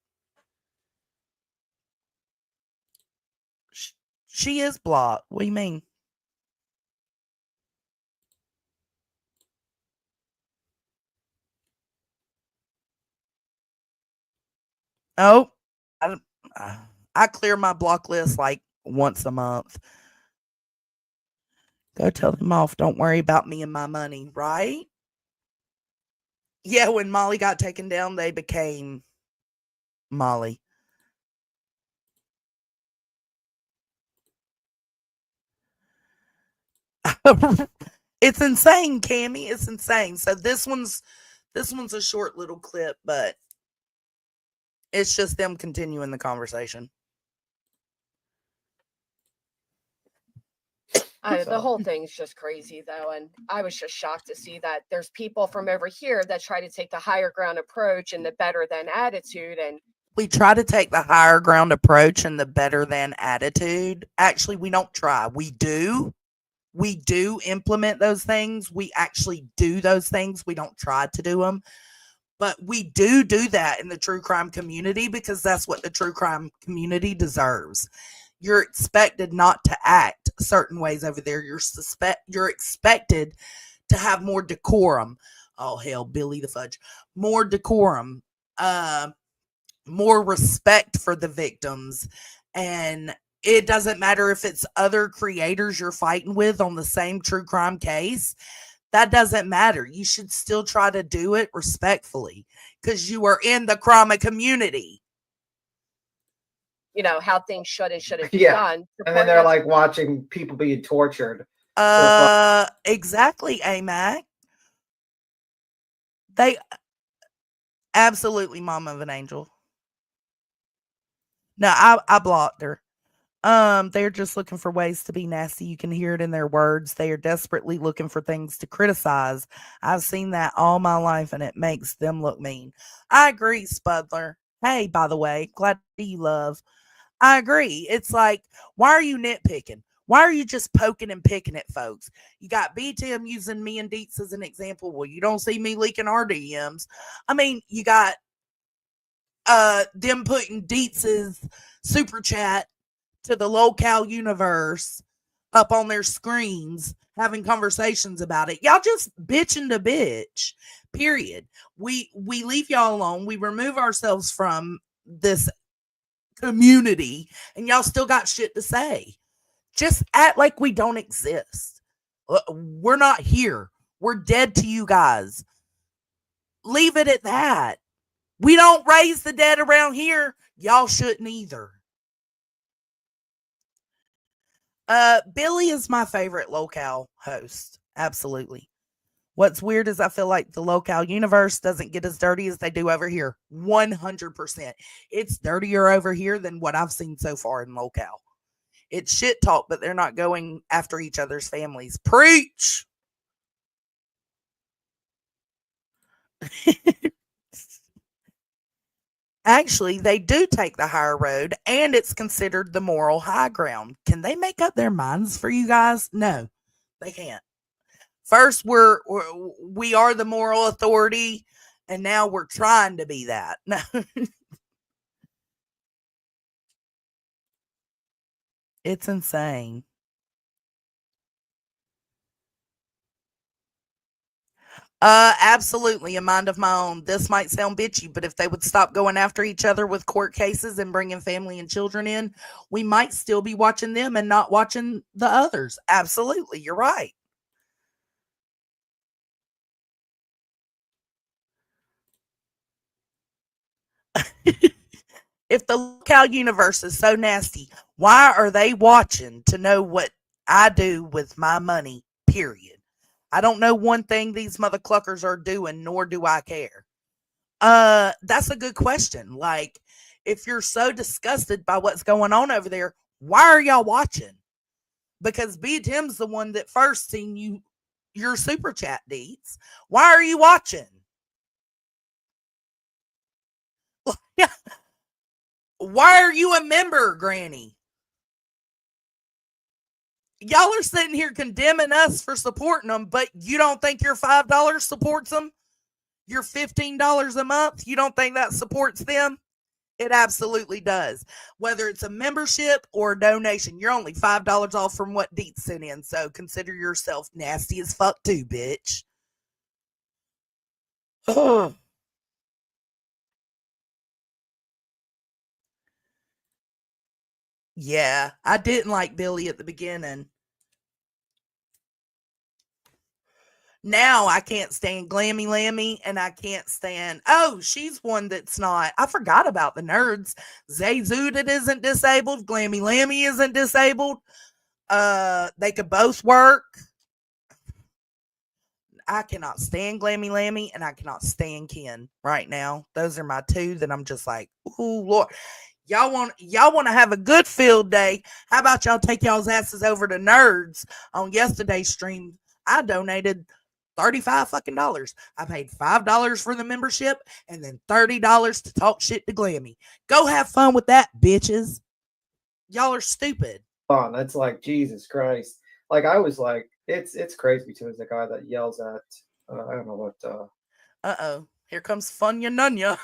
She is blocked. What do you mean? Oh, I clear my block list like once a month. Go tell them off. Don't worry about me and my money, right? Yeah, when Molly got taken down, they became Molly. It's insane, Cammy. It's insane. So this one's a short little clip, but it's just them continuing the conversation. The whole thing's just crazy, though, and I was just shocked to see that there's people from over here that try to take the higher ground approach and the better than attitude, and we try to take the higher ground approach and the better than attitude. Actually, we don't try. We do. We do implement those things. We actually do those things. We don't try to do them. But we do that in the true crime community because that's what the true crime community deserves. You're expected not to act certain ways over there. You're expected to have more decorum. Oh, hell, Billy the Fudge. More decorum. More respect for the victims. And it doesn't matter if it's other creators you're fighting with on the same true crime case. That doesn't matter. You should still try to do it respectfully because you are in the crime community. You know, how things should and shouldn't be done. And then they're like watching people being tortured. Exactly, AMAC. They absolutely mom of an angel. No, I blocked her. They're just looking for ways to be nasty. You can hear it in their words. They are desperately looking for things to criticize. I've seen that all my life and it makes them look mean. I agree, Spudler. Hey, by the way, glad you love. I agree. It's like, why are you nitpicking? Why are you just poking and picking at folks? You got BTM using me and Deets as an example. Well, you don't see me leaking our DMs. I mean, you got them putting Deets's super chat to the local universe up on their screens, having conversations about it. Y'all just bitching to bitch. Period. We leave y'all alone. We remove ourselves from this community and y'all still got shit to say. Just act like we don't exist. We're not here. We're dead to you guys. Leave it at that. We don't raise the dead around here. Y'all shouldn't either. Billy is my favorite local host. Absolutely. What's weird is I feel like the local universe doesn't get as dirty as they do over here. 100%. It's dirtier over here than what I've seen so far in local. It's shit talk, but they're not going after each other's families. Preach. Actually, they do take the higher road and it's considered the moral high ground. Can they make up their minds for you guys? No, they can't. First, we are the moral authority, and now we're trying to be that. No. It's insane. Absolutely, a mind of my own. This might sound bitchy, but if they would stop going after each other with court cases and bringing family and children in, we might still be watching them and not watching the others. Absolutely, you're right. If the locale universe is so nasty, why are they watching to know what I do with my money? Period. I don't know one thing these mother cluckers are doing, nor do I care. That's a good question. Like, if you're so disgusted by what's going on over there, why are y'all watching? Because B Tim's the one that first seen your super chat deeds. Why are you watching? Why are you a member, Granny? Y'all are sitting here condemning us for supporting them, but you don't think your $5 supports them? Your $15 a month, you don't think that supports them? It absolutely does. Whether it's a membership or a donation, you're only $5 off from what Deet sent in. So consider yourself nasty as fuck too, bitch. Yeah, I didn't like Billy at the beginning. Now I can't stand Glammy Lammy, and I can't stand. Oh, she's one that's not. I forgot about the nerds. Zay Zooted isn't disabled. Glammy Lammy isn't disabled. They could both work. I cannot stand Glammy Lammy, and I cannot stand Ken right now. Those are my two that I'm just like, ooh, Lord. Y'all want to have a good field day. How about y'all take y'all's asses over to Nerds on yesterday's stream? I donated $35 fucking dollars. I paid $5 for the membership and then $30 to talk shit to Glammy. Go have fun with that, bitches. Y'all are stupid. Oh, that's like Jesus Christ. Like I was like, it's crazy too. As the guy that yells at, I don't know what. Uh-oh, here comes Funya Nunya.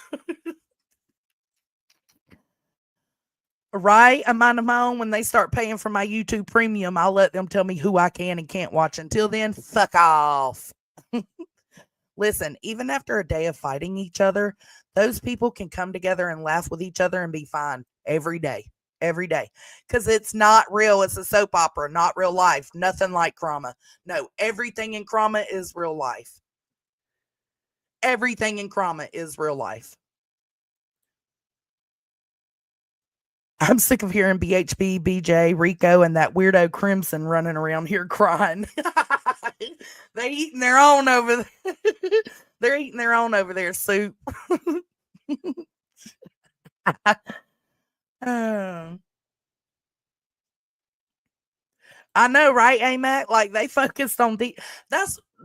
Right? A mind of my own. When they start paying for my YouTube premium, I'll let them tell me who I can and can't watch. Until then, fuck off. Listen, even after a day of fighting each other, those people can come together and laugh with each other and be fine every day. Every day. Because it's not real. It's a soap opera, not real life. Nothing like Krama. No, everything in Krama is real life. Everything in Krama is real life. I'm sick of hearing BHB, BJ, Rico, and that weirdo Crimson running around here crying. They eating their own over there. They're eating their own over there, soup. Oh. I know, right, AMAC? Like they focused on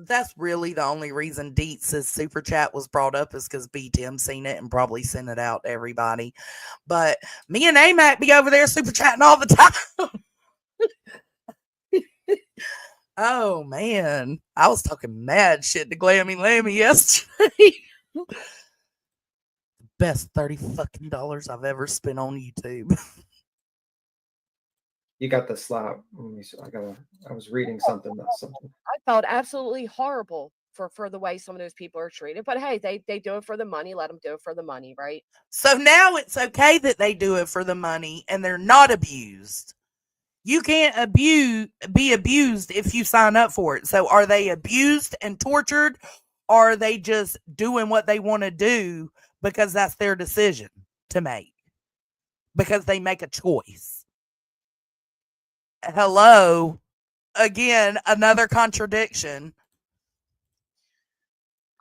that's really the only reason Deets' super chat was brought up is because B Tim seen it and probably sent it out to everybody. But me and AMAC be over there super chatting all the time. Oh man. I was talking mad shit to Glammy Lammy yesterday. Best $30 fucking dollars I've ever spent on YouTube. You got the slap. I was reading something. I felt absolutely horrible for the way some of those people are treated. But hey, they do it for the money. Let them do it for the money, right? So now it's okay that they do it for the money and they're not abused. You can't be abused if you sign up for it. So are they abused and tortured? Or are they just doing what they want to do because that's their decision to make? Because they make a choice. Hello. Again, another contradiction.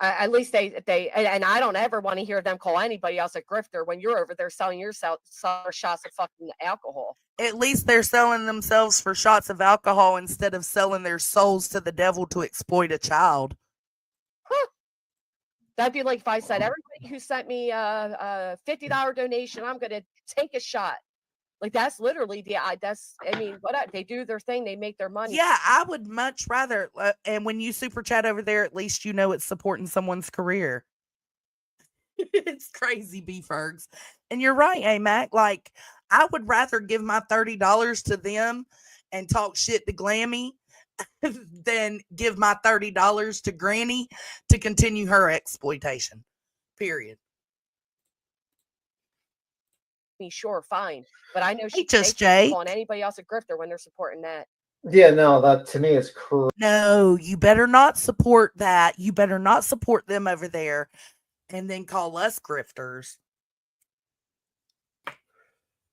At least and I don't ever want to hear them call anybody else a grifter when you're over there selling yourself shots of fucking alcohol. At least they're selling themselves for shots of alcohol instead of selling their souls to the devil to exploit a child. Huh. That'd be like if I said, everybody who sent me a $50 donation, I'm going to take a shot. Like that's literally they do their thing. They make their money. Yeah, I would much rather. And when you super chat over there, at least you know it's supporting someone's career. It's crazy, B Fergs. And you're right, AMAC. Like, I would rather give my $30 to them and talk shit to Glammy than give my $30 to Granny to continue her exploitation. Period. Me sure, fine, but I know Hey, she Just takes Jake. calling anybody else a grifter when they're supporting that. Yeah, no, that to me is crazy. No, you better not support that. You better not support them over there and then call us grifters.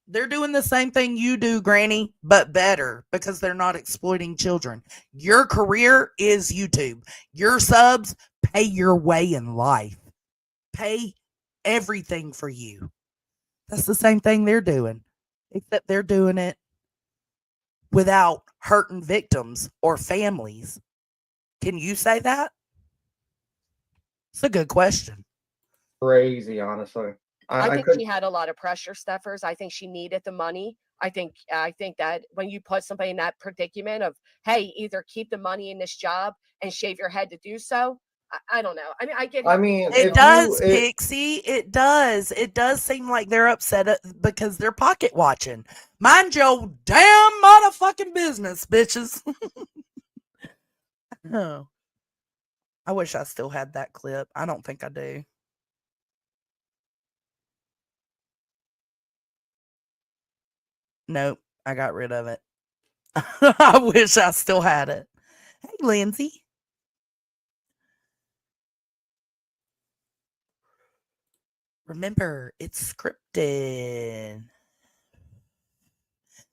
They're doing the same thing you do, Granny, but better because they're not exploiting children. Your career is YouTube. Your subs pay your way in life, pay everything for you. That's the same thing they're doing, except they're doing it without hurting victims or families. Can you say that? It's a good question. Crazy, honestly. I I think could. she had a lot of pressure, Steffers. I think she needed the money. I think that when you put somebody in that predicament of, hey, either keep the money in this job and shave your head to do so. I don't know. I mean, I get. I mean, It if does, you, it, Pixie. It does. It does seem like they're upset because they're pocket watching. Mind your damn motherfucking business, bitches. Oh, I wish I still had that clip. I don't think I do. Nope, I got rid of it. I wish I still had it. Hey, Lindsay. Remember, it's scripted.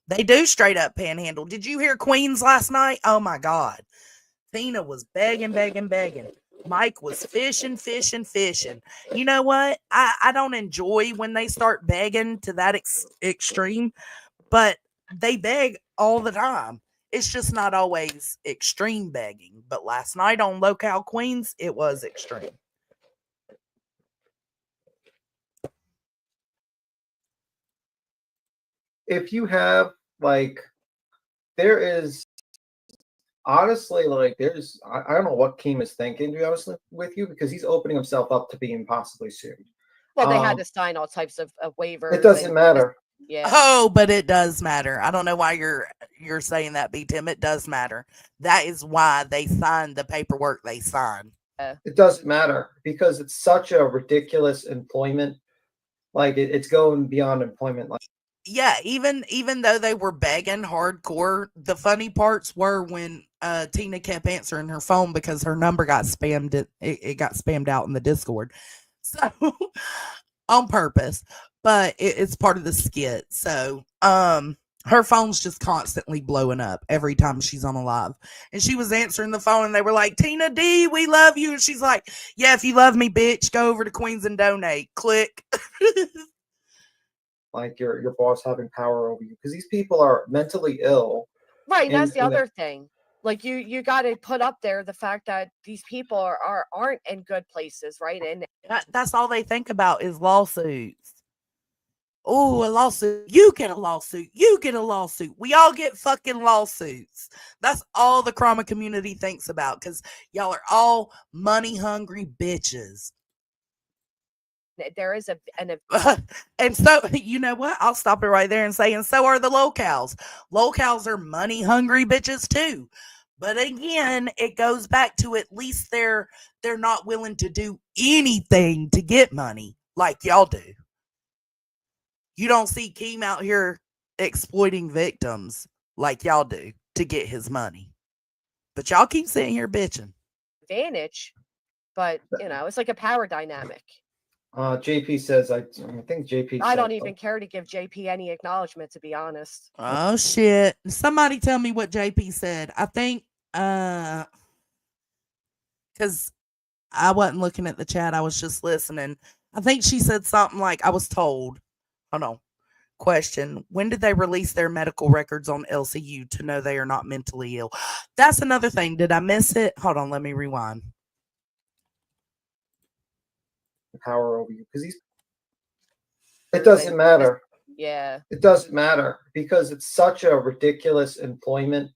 They do straight up panhandle. Did you hear Queens last night? Oh my God. Tina was begging, begging, begging. Mike was fishing, fishing, fishing. You know what? I don't enjoy when they start begging to that extreme, but they beg all the time. It's just not always extreme begging. But last night on Locale Queens, it was extreme. if you have like, there is honestly like, I don't know what Keem is thinking, to be honest with you, because he's opening himself up to being possibly sued. Well, they had to sign all types of waivers. It doesn't matter. Yeah. Oh, but it does matter. I don't know why you're saying that, B Tim. It does matter. That is why they signed the paperwork they signed. It doesn't matter because it's such a ridiculous employment. Like it's going beyond employment. Like, yeah, even though they were begging hardcore, the funny parts were when Tina kept answering her phone because her number got spammed. It got spammed out in the Discord, so on purpose. But it's part of the skit. So her phone's just constantly blowing up every time she's on a live. And she was answering the phone and they were like, Tina D, we love you. And she's like, yeah, if you love me, bitch, go over to Queens and donate. Click. like your boss having power over you, because these people are mentally ill. Right. That's the other thing. Like you got to put up there the fact that these people aren't in good places, right? And that's all they think about is lawsuits. Oh, a lawsuit. You get a lawsuit. You get a lawsuit. We all get fucking lawsuits. That's all the trauma community thinks about because y'all are all money hungry bitches. there is and so, you know what? I'll stop it right there and say, and so are the locals. Locals are money hungry bitches too. But again, it goes back to at least they're not willing to do anything to get money like y'all do. You don't see Keem out here exploiting victims like y'all do to get his money. But y'all keep sitting here bitching. Advantage, but it's like a power dynamic. JP says, I think JP I don't even care to give JP any acknowledgement, to be honest. Oh shit. Somebody tell me what JP said. I think because I wasn't looking at the chat, I was just listening. I think she said something like, I was told. Hold on. Question: when did they release their medical records on LCU to know they are not mentally ill? That's another thing. Did I miss it? Hold on, let me rewind. Power over you because it doesn't matter. Yeah, it doesn't matter because it's such a ridiculous employment.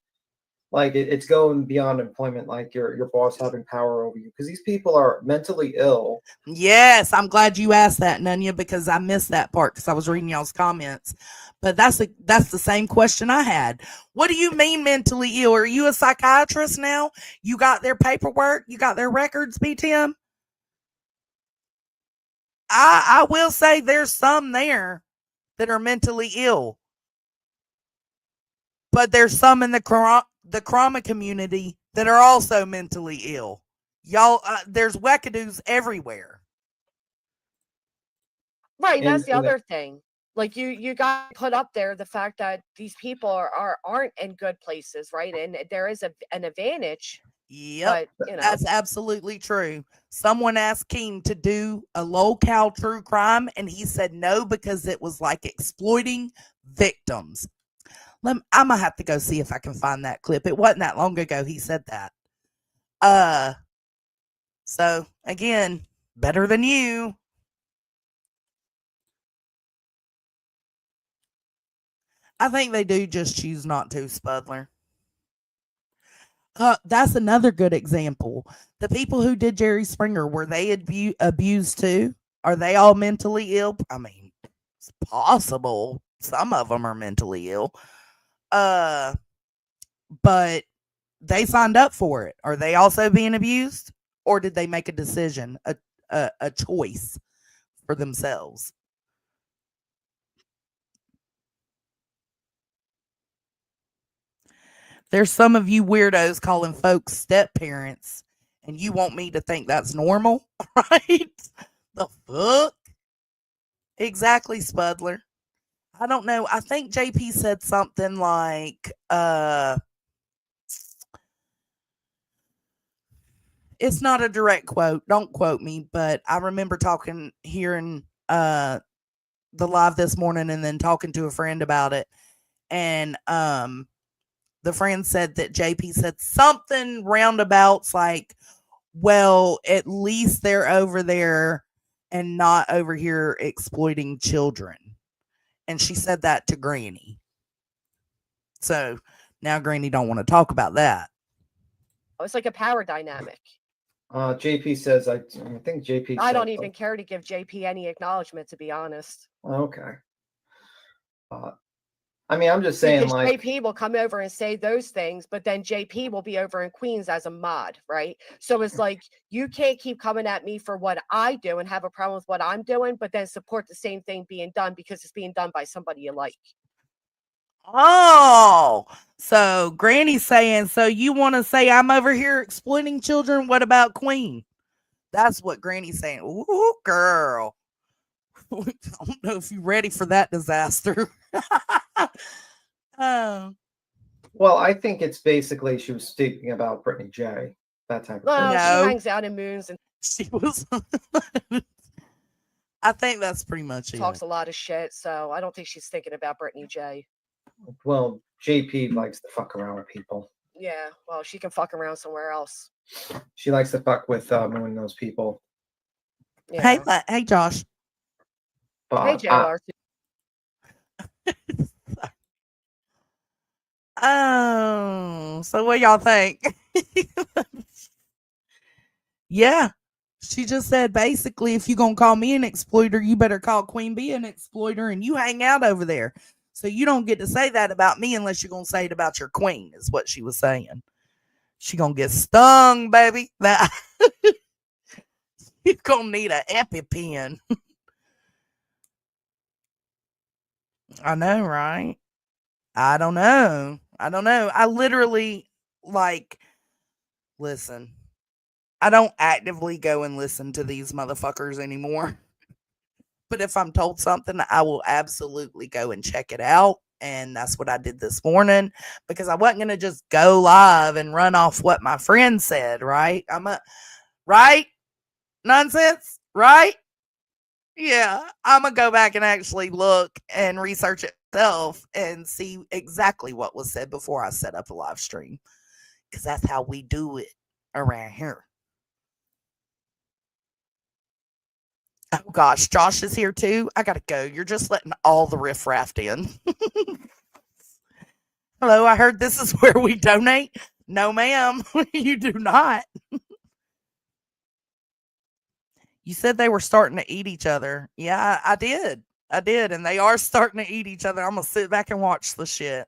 like it's going beyond employment, like your boss having power over you, because these people are mentally ill. Yes, I'm glad you asked that, Nunya, because I missed that part because I was reading y'all's comments. But that's the same question I had. What do you mean mentally ill? Are you a psychiatrist now? You got their paperwork? You got their records, B Tim? I will say there's some there that are mentally ill, but there's some in the trauma community that are also mentally ill. Y'all, there's wackadoos everywhere. Right, that's And, the other thing. Like you got to put up there the fact that these people aren't in good places, right? And there is an advantage, Yep, but you know, that's absolutely true. Someone asked King to do a low-cal true crime, and he said no because it was like exploiting victims. I'm gonna have to go see if I can find that clip. It wasn't that long ago he said that. So again, better than you. I think they do just choose not to, Spudler. That's another good example. The people who did Jerry Springer, were they abused too? Are they all mentally ill? I mean, it's possible. Some of them are mentally ill. But they signed up for it. Are they also being abused? Or did they make a decision, a choice for themselves? There's some of you weirdos calling folks step parents, and you want me to think that's normal, right? The fuck? Exactly, Spudler. I don't know. I think JP said something like, it's not a direct quote. Don't quote me, but I remember hearing the live this morning and then talking to a friend about it. And the friend said that JP said something roundabouts like, well, at least they're over there and not over here exploiting children. And she said that to Granny. So now Granny don't want to talk about that. it's like a power dynamic. JP says, I think JP. I don't even care to give JP any acknowledgement, to be honest. Okay. I mean, I'm just saying, because like, JP will come over and say those things, but then JP will be over in Queens as a mod, right? So it's like, you can't keep coming at me for what I do and have a problem with what I'm doing, but then support the same thing being done because it's being done by somebody you like. Oh, so Granny's saying, so you want to say I'm over here exploiting children? What about Queen? That's what Granny's saying. Ooh, girl. I don't know if you're ready for that disaster. Oh. Well, I think it's basically she was speaking about Brittany J. That type of Well, thing. she No. hangs out in moons and She was. I think that's pretty much it. talks a lot of shit, so I don't think she's thinking about Brittany J. Well, JP likes to fuck around with people. Yeah, well, she can fuck around somewhere else. She likes to fuck with Moon those people. Yeah. Hey, Josh. Hey, JR. Oh, so what y'all think? Yeah. She just said basically, if you're going to call me an exploiter, you better call Queen Bee an exploiter and you hang out over there. So you don't get to say that about me unless you're going to say it about your queen, is what she was saying. She going to get stung, baby. That you're going to need an EpiPen. I know, right? I don't know. I literally, like, listen, I don't actively go and listen to these motherfuckers anymore. But if I'm told something, I will absolutely go and check it out. And that's what I did this morning because I wasn't going to just go live and run off what my friend said, right? Right? Nonsense, right? Yeah, I'm going to go back and actually look and research it myself and see exactly what was said before I set up a live stream because that's how we do it around here. Oh gosh, Josh is here too. I gotta go. You're just letting all the riffraff in. Hello, I heard this is where we donate. No, ma'am, you do not. You said they were starting to eat each other. Yeah, I did. I did, and they are starting to eat each other. I'm gonna sit back and watch the shit.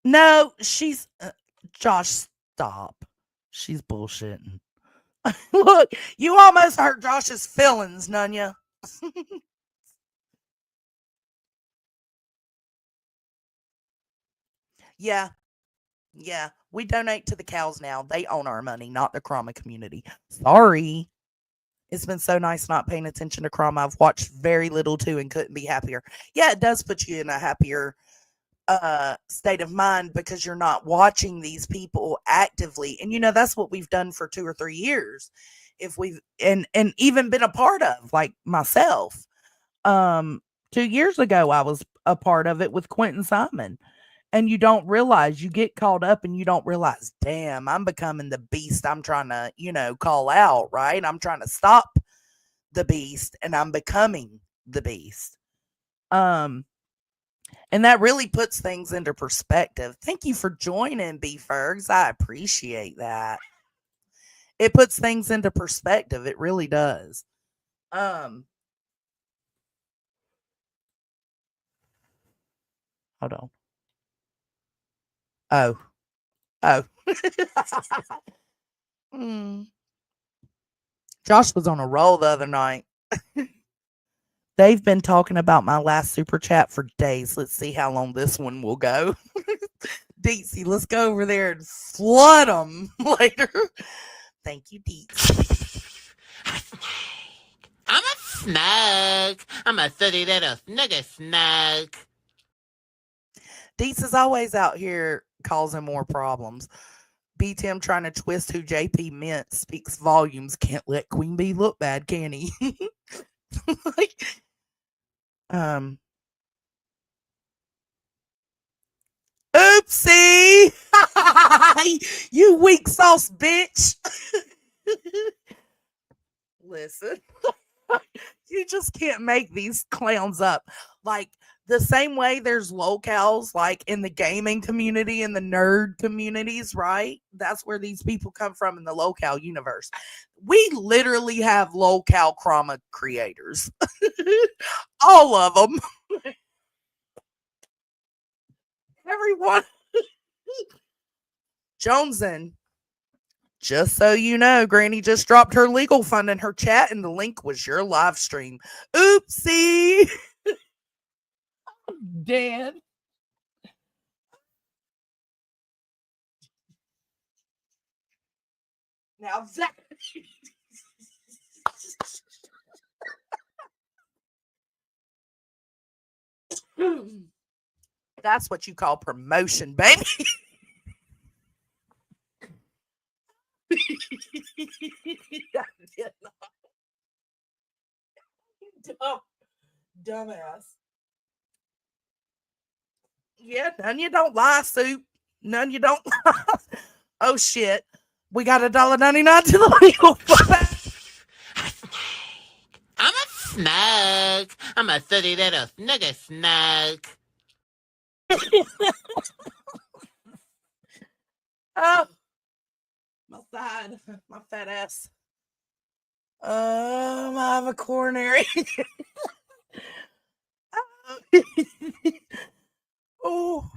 No, she's Josh. Stop. She's bullshitting. Look, you almost hurt Josh's feelings, Nunya. Yeah, yeah. We donate to the cows now. They own our money, not the Krama community. Sorry. It's been so nice not paying attention to Krama. I've watched very little too and couldn't be happier. Yeah, it does put you in a happier state of mind because you're not watching these people actively. And that's what we've done for 2 or 3 years. If we've and even been a part of, like myself. 2 years ago I was a part of it with Quentin Simon. And you don't realize, you get caught up and you don't realize, damn, I'm becoming the beast I'm trying to, call out, right? I'm trying to stop the beast and I'm becoming the beast. And that really puts things into perspective. Thank you for joining, B Fergs. I appreciate that. It puts things into perspective. It really does. Hold on. Oh. Hmm. Josh was on a roll the other night. They've been talking about my last super chat for days. Let's see how long this one will go. Deetsy, let's go over there and flood them later. Thank you, Deetsy. I'm a snug. I'm a sooty little snugger snug. Deets is always out here causing more problems. B Tim trying to twist who JP meant speaks volumes. Can't let Queen Bee look bad, can he? Like, oopsie! You weak sauce bitch. Listen, you just can't make these clowns up. Like, the same way there's locals, like in the gaming community and the nerd communities, right? That's where these people come from in the local universe. We literally have local Krama creators. All of them. Everyone. Jonesin, just so you know, Granny just dropped her legal fund in her chat and the link was your live stream. Oopsie. Dan. Now that that's what you call promotion, baby. Dumbass. Yeah, none you don't lie, Soup. None you don't lie. Oh shit. We got $1.99 to the legal fund. I'm a snug. I'm a sooty little snugger snug. Oh, my side, my fat ass. I have a coronary. Oh.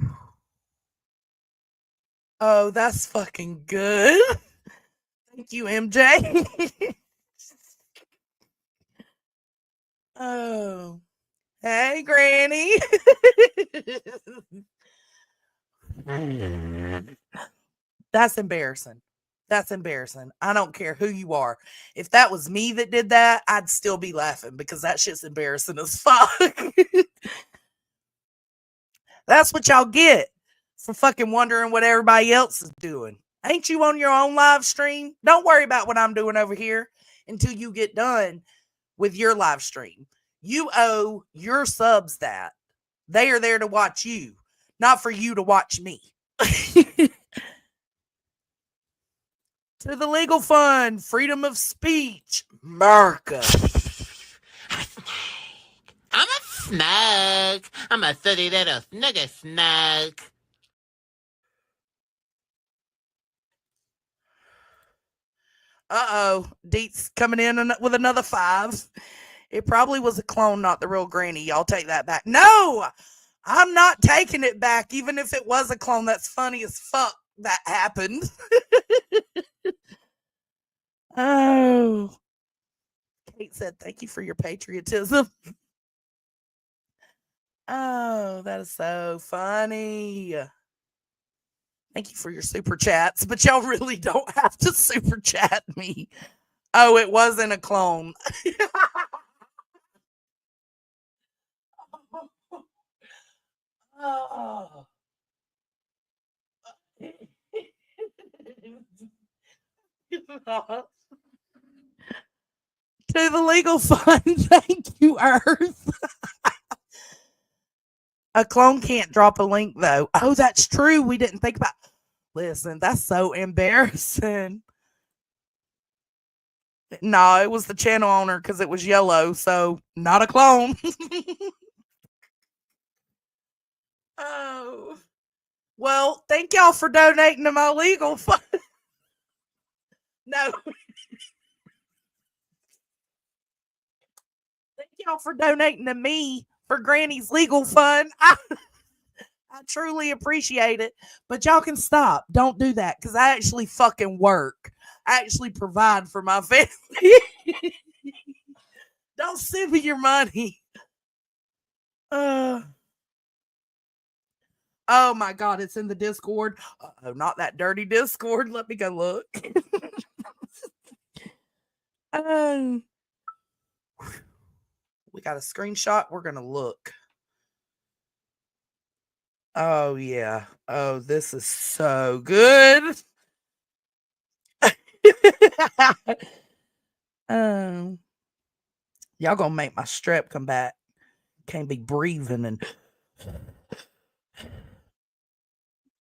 Oh, that's fucking good. Thank you, MJ. Oh. Hey, Granny. That's embarrassing. That's embarrassing. I don't care who you are. If that was me that did that, I'd still be laughing because that shit's embarrassing as fuck. That's what y'all get for fucking wondering what everybody else is doing. Ain't you on your own live stream? Don't worry about what I'm doing over here until you get done with your live stream. You owe your subs that. They are there to watch you, not for you to watch me. To the legal fund, freedom of speech, America. I'm a snug. I'm a sooty little snugger snug. Uh-oh. Deet's coming in with another 5. It probably was a clone, not the real granny. Y'all take that back. No! I'm not taking it back, even if it was a clone. That's funny as fuck that happened. Oh. Kate said, thank you for your patriotism. Oh, that is so funny. Thank you for your super chats, but y'all really don't have to super chat me. Oh, it wasn't a clone. Oh. To the legal fund. Thank you, Earth. A clone can't drop a link, though. Oh, that's true. We didn't think about. Listen, that's so embarrassing. No, it was the channel owner because it was yellow, so not a clone. Oh. Well, thank y'all for donating to my legal fund. No. Thank y'all for donating to me for Granny's legal fund. I truly appreciate it. But y'all can stop. Don't do that because I actually fucking work. I actually provide for my family. Don't send me your money. Oh my God, it's in the Discord. Oh, not that dirty Discord. Let me go look. We got a screenshot. We're going to look. Oh, yeah. Oh, this is so good. Y'all gonna make my strep come back. Can't be breathing and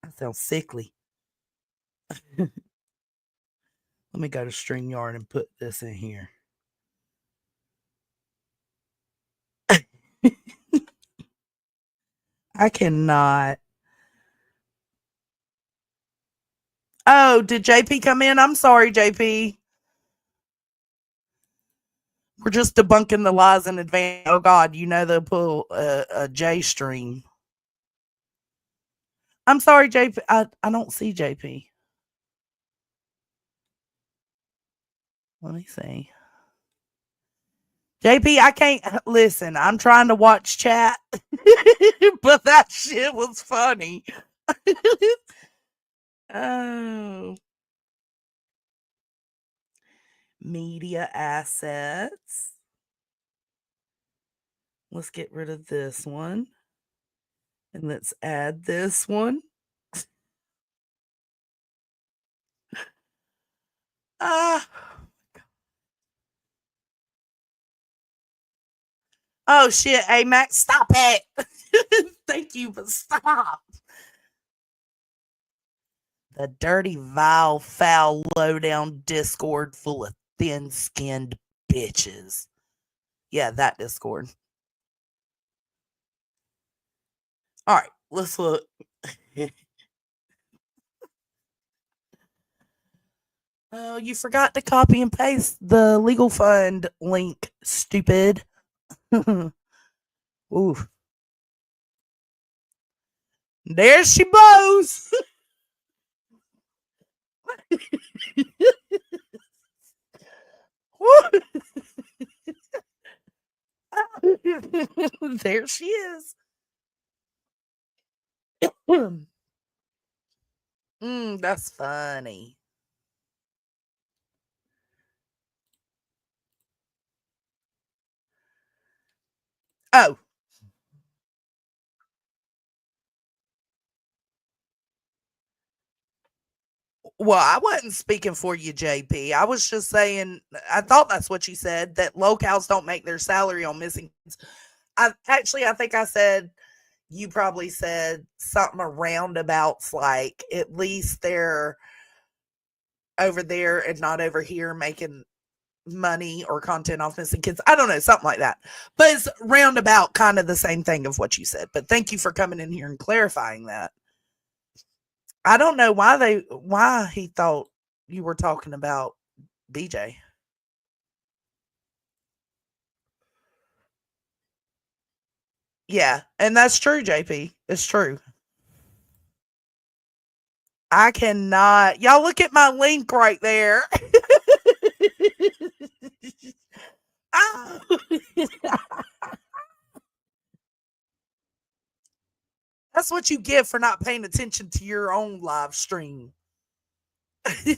I sound sickly. Let me go to StreamYard and put this in here. I cannot. Oh, did JP come in? I'm sorry, JP. We're just debunking the lies in advance. Oh God, you know they'll pull a J stream. I'm sorry, JP. I don't see JP. Let me see. JP, I can't listen. I'm trying to watch chat, but that shit was funny. Oh. Media assets. Let's get rid of this one. And let's add this one. Oh shit, hey Max, stop it. Thank you, but stop. The dirty, vile, foul, low-down Discord full of thin-skinned bitches. Yeah, that Discord. All right, let's look. Oh, you forgot to copy and paste the legal fund link, stupid. Ooh. There she blows. There she is. That's funny. Oh. Well, I wasn't speaking for you, JP. I was just saying, I thought that's what you said, that locals don't make their salary on missing. I think I said, you probably said something around about like, at least they're over there and not over here making money or content off missing kids. I don't know, something like that. But it's roundabout kind of the same thing of what you said. But thank you for coming in here and clarifying that. I don't know why he thought you were talking about BJ. Yeah, and that's true, JP. It's true. I cannot. Y'all look at my link right there. Oh. That's what you get for not paying attention to your own live stream. Pay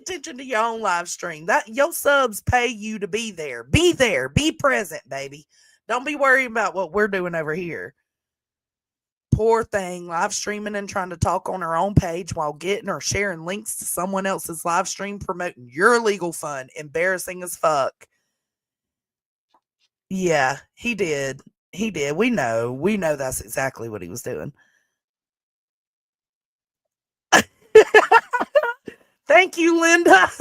attention to your own live stream. That your subs pay you to be there. Be there. Be present, baby. Don't be worried about what we're doing over here. Poor thing, live streaming and trying to talk on her own page while getting or sharing links to someone else's live stream promoting your legal fund. Embarrassing as fuck. Yeah, he did. He did. We know. We know that's exactly what he was doing. Thank you, Linda.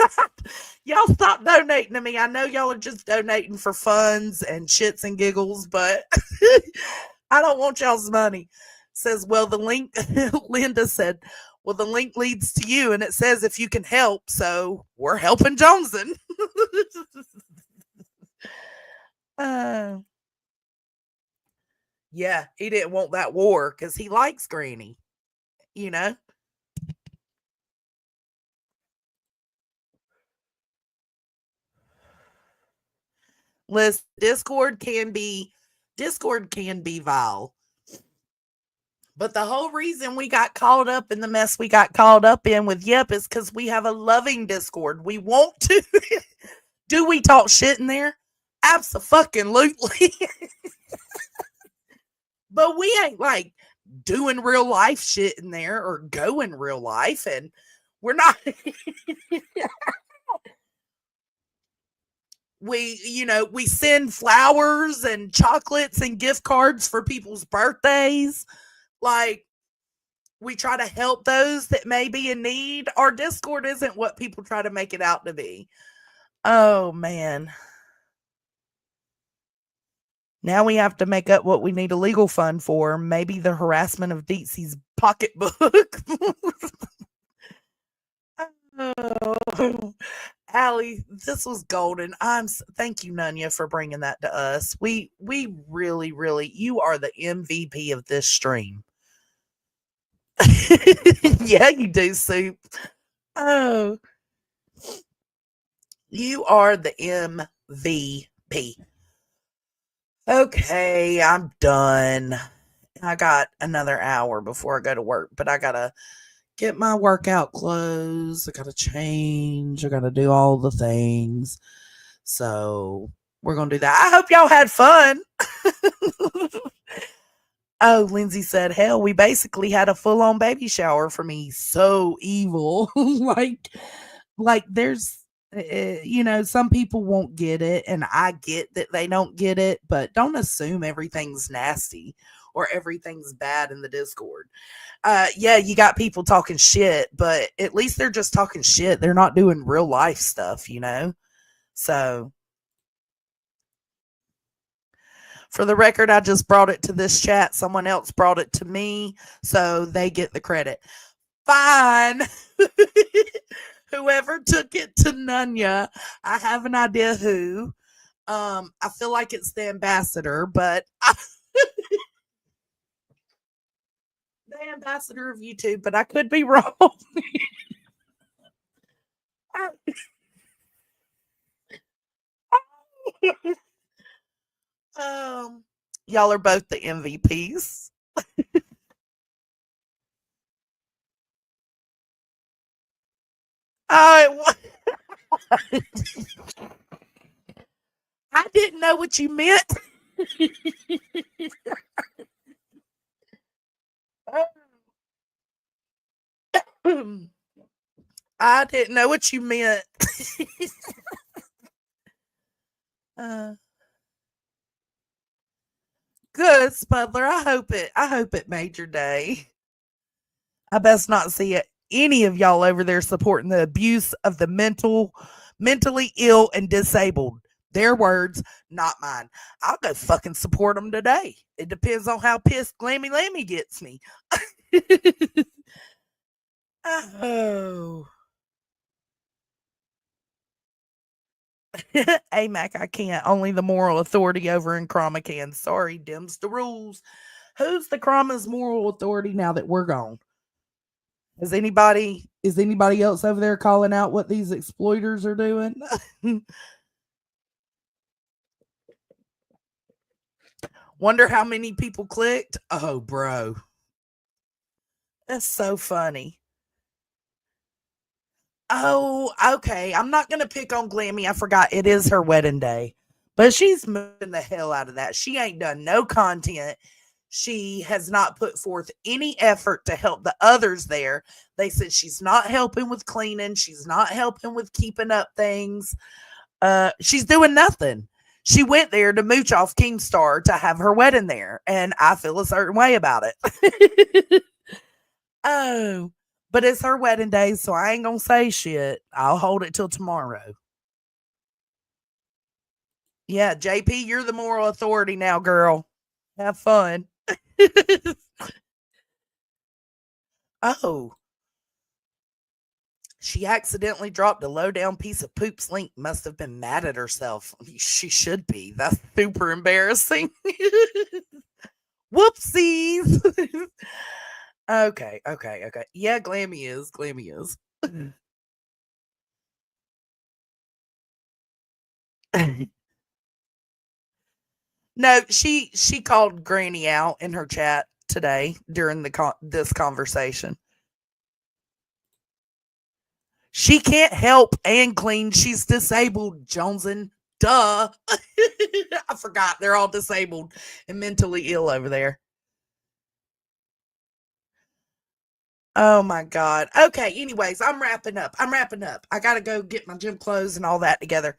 Y'all stop donating to me. I know y'all are just donating for funds and shits and giggles, but I don't want y'all's money. Says, well, the link, Linda said, well, the link leads to you, and it says if you can help, so we're helping Joneson. Yeah, he didn't want that war because he likes Granny, you know? Listen, Discord can be vile. But the whole reason we got caught up in the mess we got caught up in with Yep is because we have a loving Discord. We want to. Do we talk shit in there? Absolutely. But we ain't like doing real life shit in there or going real life. And we're not. We send flowers and chocolates and gift cards for people's birthdays. Like, we try to help those that may be in need. Our Discord isn't what people try to make it out to be. Oh, man. Now we have to make up what we need a legal fund for. Maybe the harassment of Deetsy's pocketbook. Oh, Allie, this was golden. Thank you, Nunya, for bringing that to us. We really, really, you are the MVP of this stream. Yeah, you do, Soup. Oh, you are the MVP. Okay, I'm done. I got another hour before I go to work, but I gotta get my workout clothes. I gotta change. I gotta do all the things. So we're gonna do that. I hope y'all had fun. Oh, Lindsay said, hell, we basically had a full-on baby shower for me. So evil. like there's some people won't get it, and I get that they don't get it, but don't assume everything's nasty or everything's bad in the Discord. Yeah, you got people talking shit, but at least they're just talking shit. They're not doing real life stuff, So for the record, I just brought it to this chat. Someone else brought it to me, so they get the credit. Fine. Whoever took it to Nunya, I have an idea who. I feel like it's the ambassador, but the ambassador of YouTube, but I could be wrong. Y'all are both the MVPs. I didn't know what you meant. I didn't know what you meant. Good, Spuddler. I hope it made your day. I best not see any of y'all over there supporting the abuse of the mental mentally ill and disabled. Their words, not mine. I'll go fucking support them today. It depends on how pissed Glammy Lammy gets me. Oh. Hey, Mac, I can't. Only the moral authority over in Chroma can. Sorry, dims the rules. Who's the Chroma's moral authority now that we're gone? Is anybody else over there calling out what these exploiters are doing? Wonder how many people clicked. Oh, bro. That's so funny. Oh, okay. I'm not going to pick on Glammy. I forgot it is her wedding day. But she's moving the hell out of that. She ain't done no content. She has not put forth any effort to help the others there. They said she's not helping with cleaning. She's not helping with keeping up things. She's doing nothing. She went there to mooch off Keemstar to have her wedding there. And I feel a certain way about it. Oh, but it's her wedding day, so I ain't going to say shit. I'll hold it till tomorrow. Yeah, JP, you're the moral authority now, girl. Have fun. Oh. She accidentally dropped a low-down piece of poop's link. Must have been mad at herself. She should be. That's super embarrassing. Whoopsies. Okay. Yeah, Glammy is. No, she called Granny out in her chat today during this conversation. She can't help and clean. She's disabled, Joneson. Duh. I forgot they're all disabled and mentally ill over there. Oh my God. Okay. Anyways, I'm wrapping up. I got to go get my gym clothes and all that together.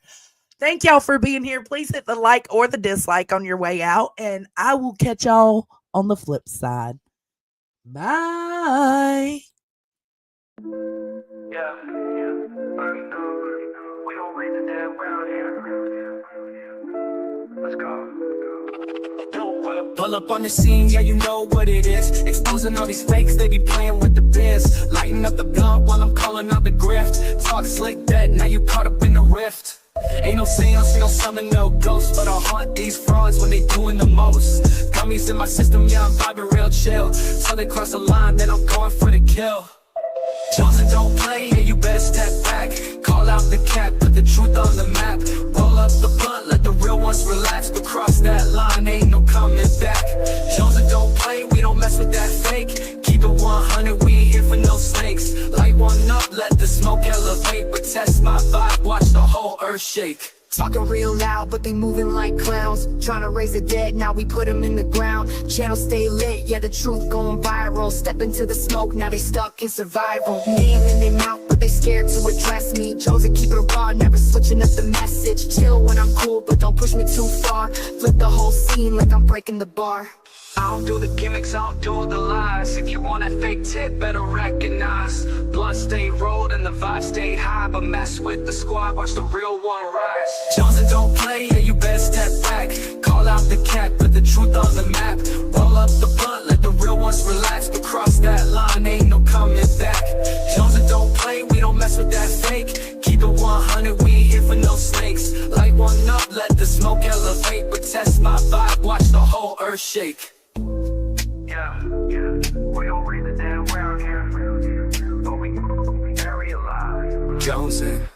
Thank y'all for being here. Please hit the like or the dislike on your way out, and I will catch y'all on the flip side. Bye. Yeah. We don't raise the dead around here. Let's go. Pull up on the scene, yeah, you know what it is. Exposing all these fakes, they be playing with the biz. Lighting up the blunt while I'm calling out the grift. Talk slick that, now you caught up in the rift. Ain't no seance, ain't no summon, no ghosts, but I'll haunt these frauds when they doing the most. Gummies in my system, yeah, I'm vibing real chill. Till they cross the line, then I'm going for the kill. Johnson don't play, yeah, you better step back. Call out the cap, put the truth on the map. Roll up the blunt, let the real ones relax. But cross that line, ain't no coming back. Johnson don't play, we don't mess with that fake. Keep it 100, we ain't here for no snakes. Light one up, let the smoke elevate. But test my vibe, watch the whole earth shake. Talking real loud, but they moving like clowns. Trying to raise the dead, now we put them in the ground. Channel stay lit, yeah, the truth going viral. Step into the smoke, now they stuck in survival. Name in their mouth, but they scared to address me. Chosen, keep it raw, never switching up the message. Chill when I'm cool, but don't push me too far. Flip the whole scene like I'm breaking the bar. I don't do the gimmicks, I don't do the lies. If you want that fake tip, better recognize. Blood stayed rolled and the vibe stayed high. But mess with the squad, watch the real one rise. Johnson don't play, yeah, you better step back. Call out the cap, put the truth on the map. Roll up the blunt, let the real ones relax. But cross that line, ain't no coming back. Johnson don't play, we don't mess with that fake. Keep it 100, we ain't here for no snakes. Light one up, let the smoke elevate. But test my vibe, watch the whole earth shake. Yeah, we don't raise the dead around here, but we bury alive. Joneson.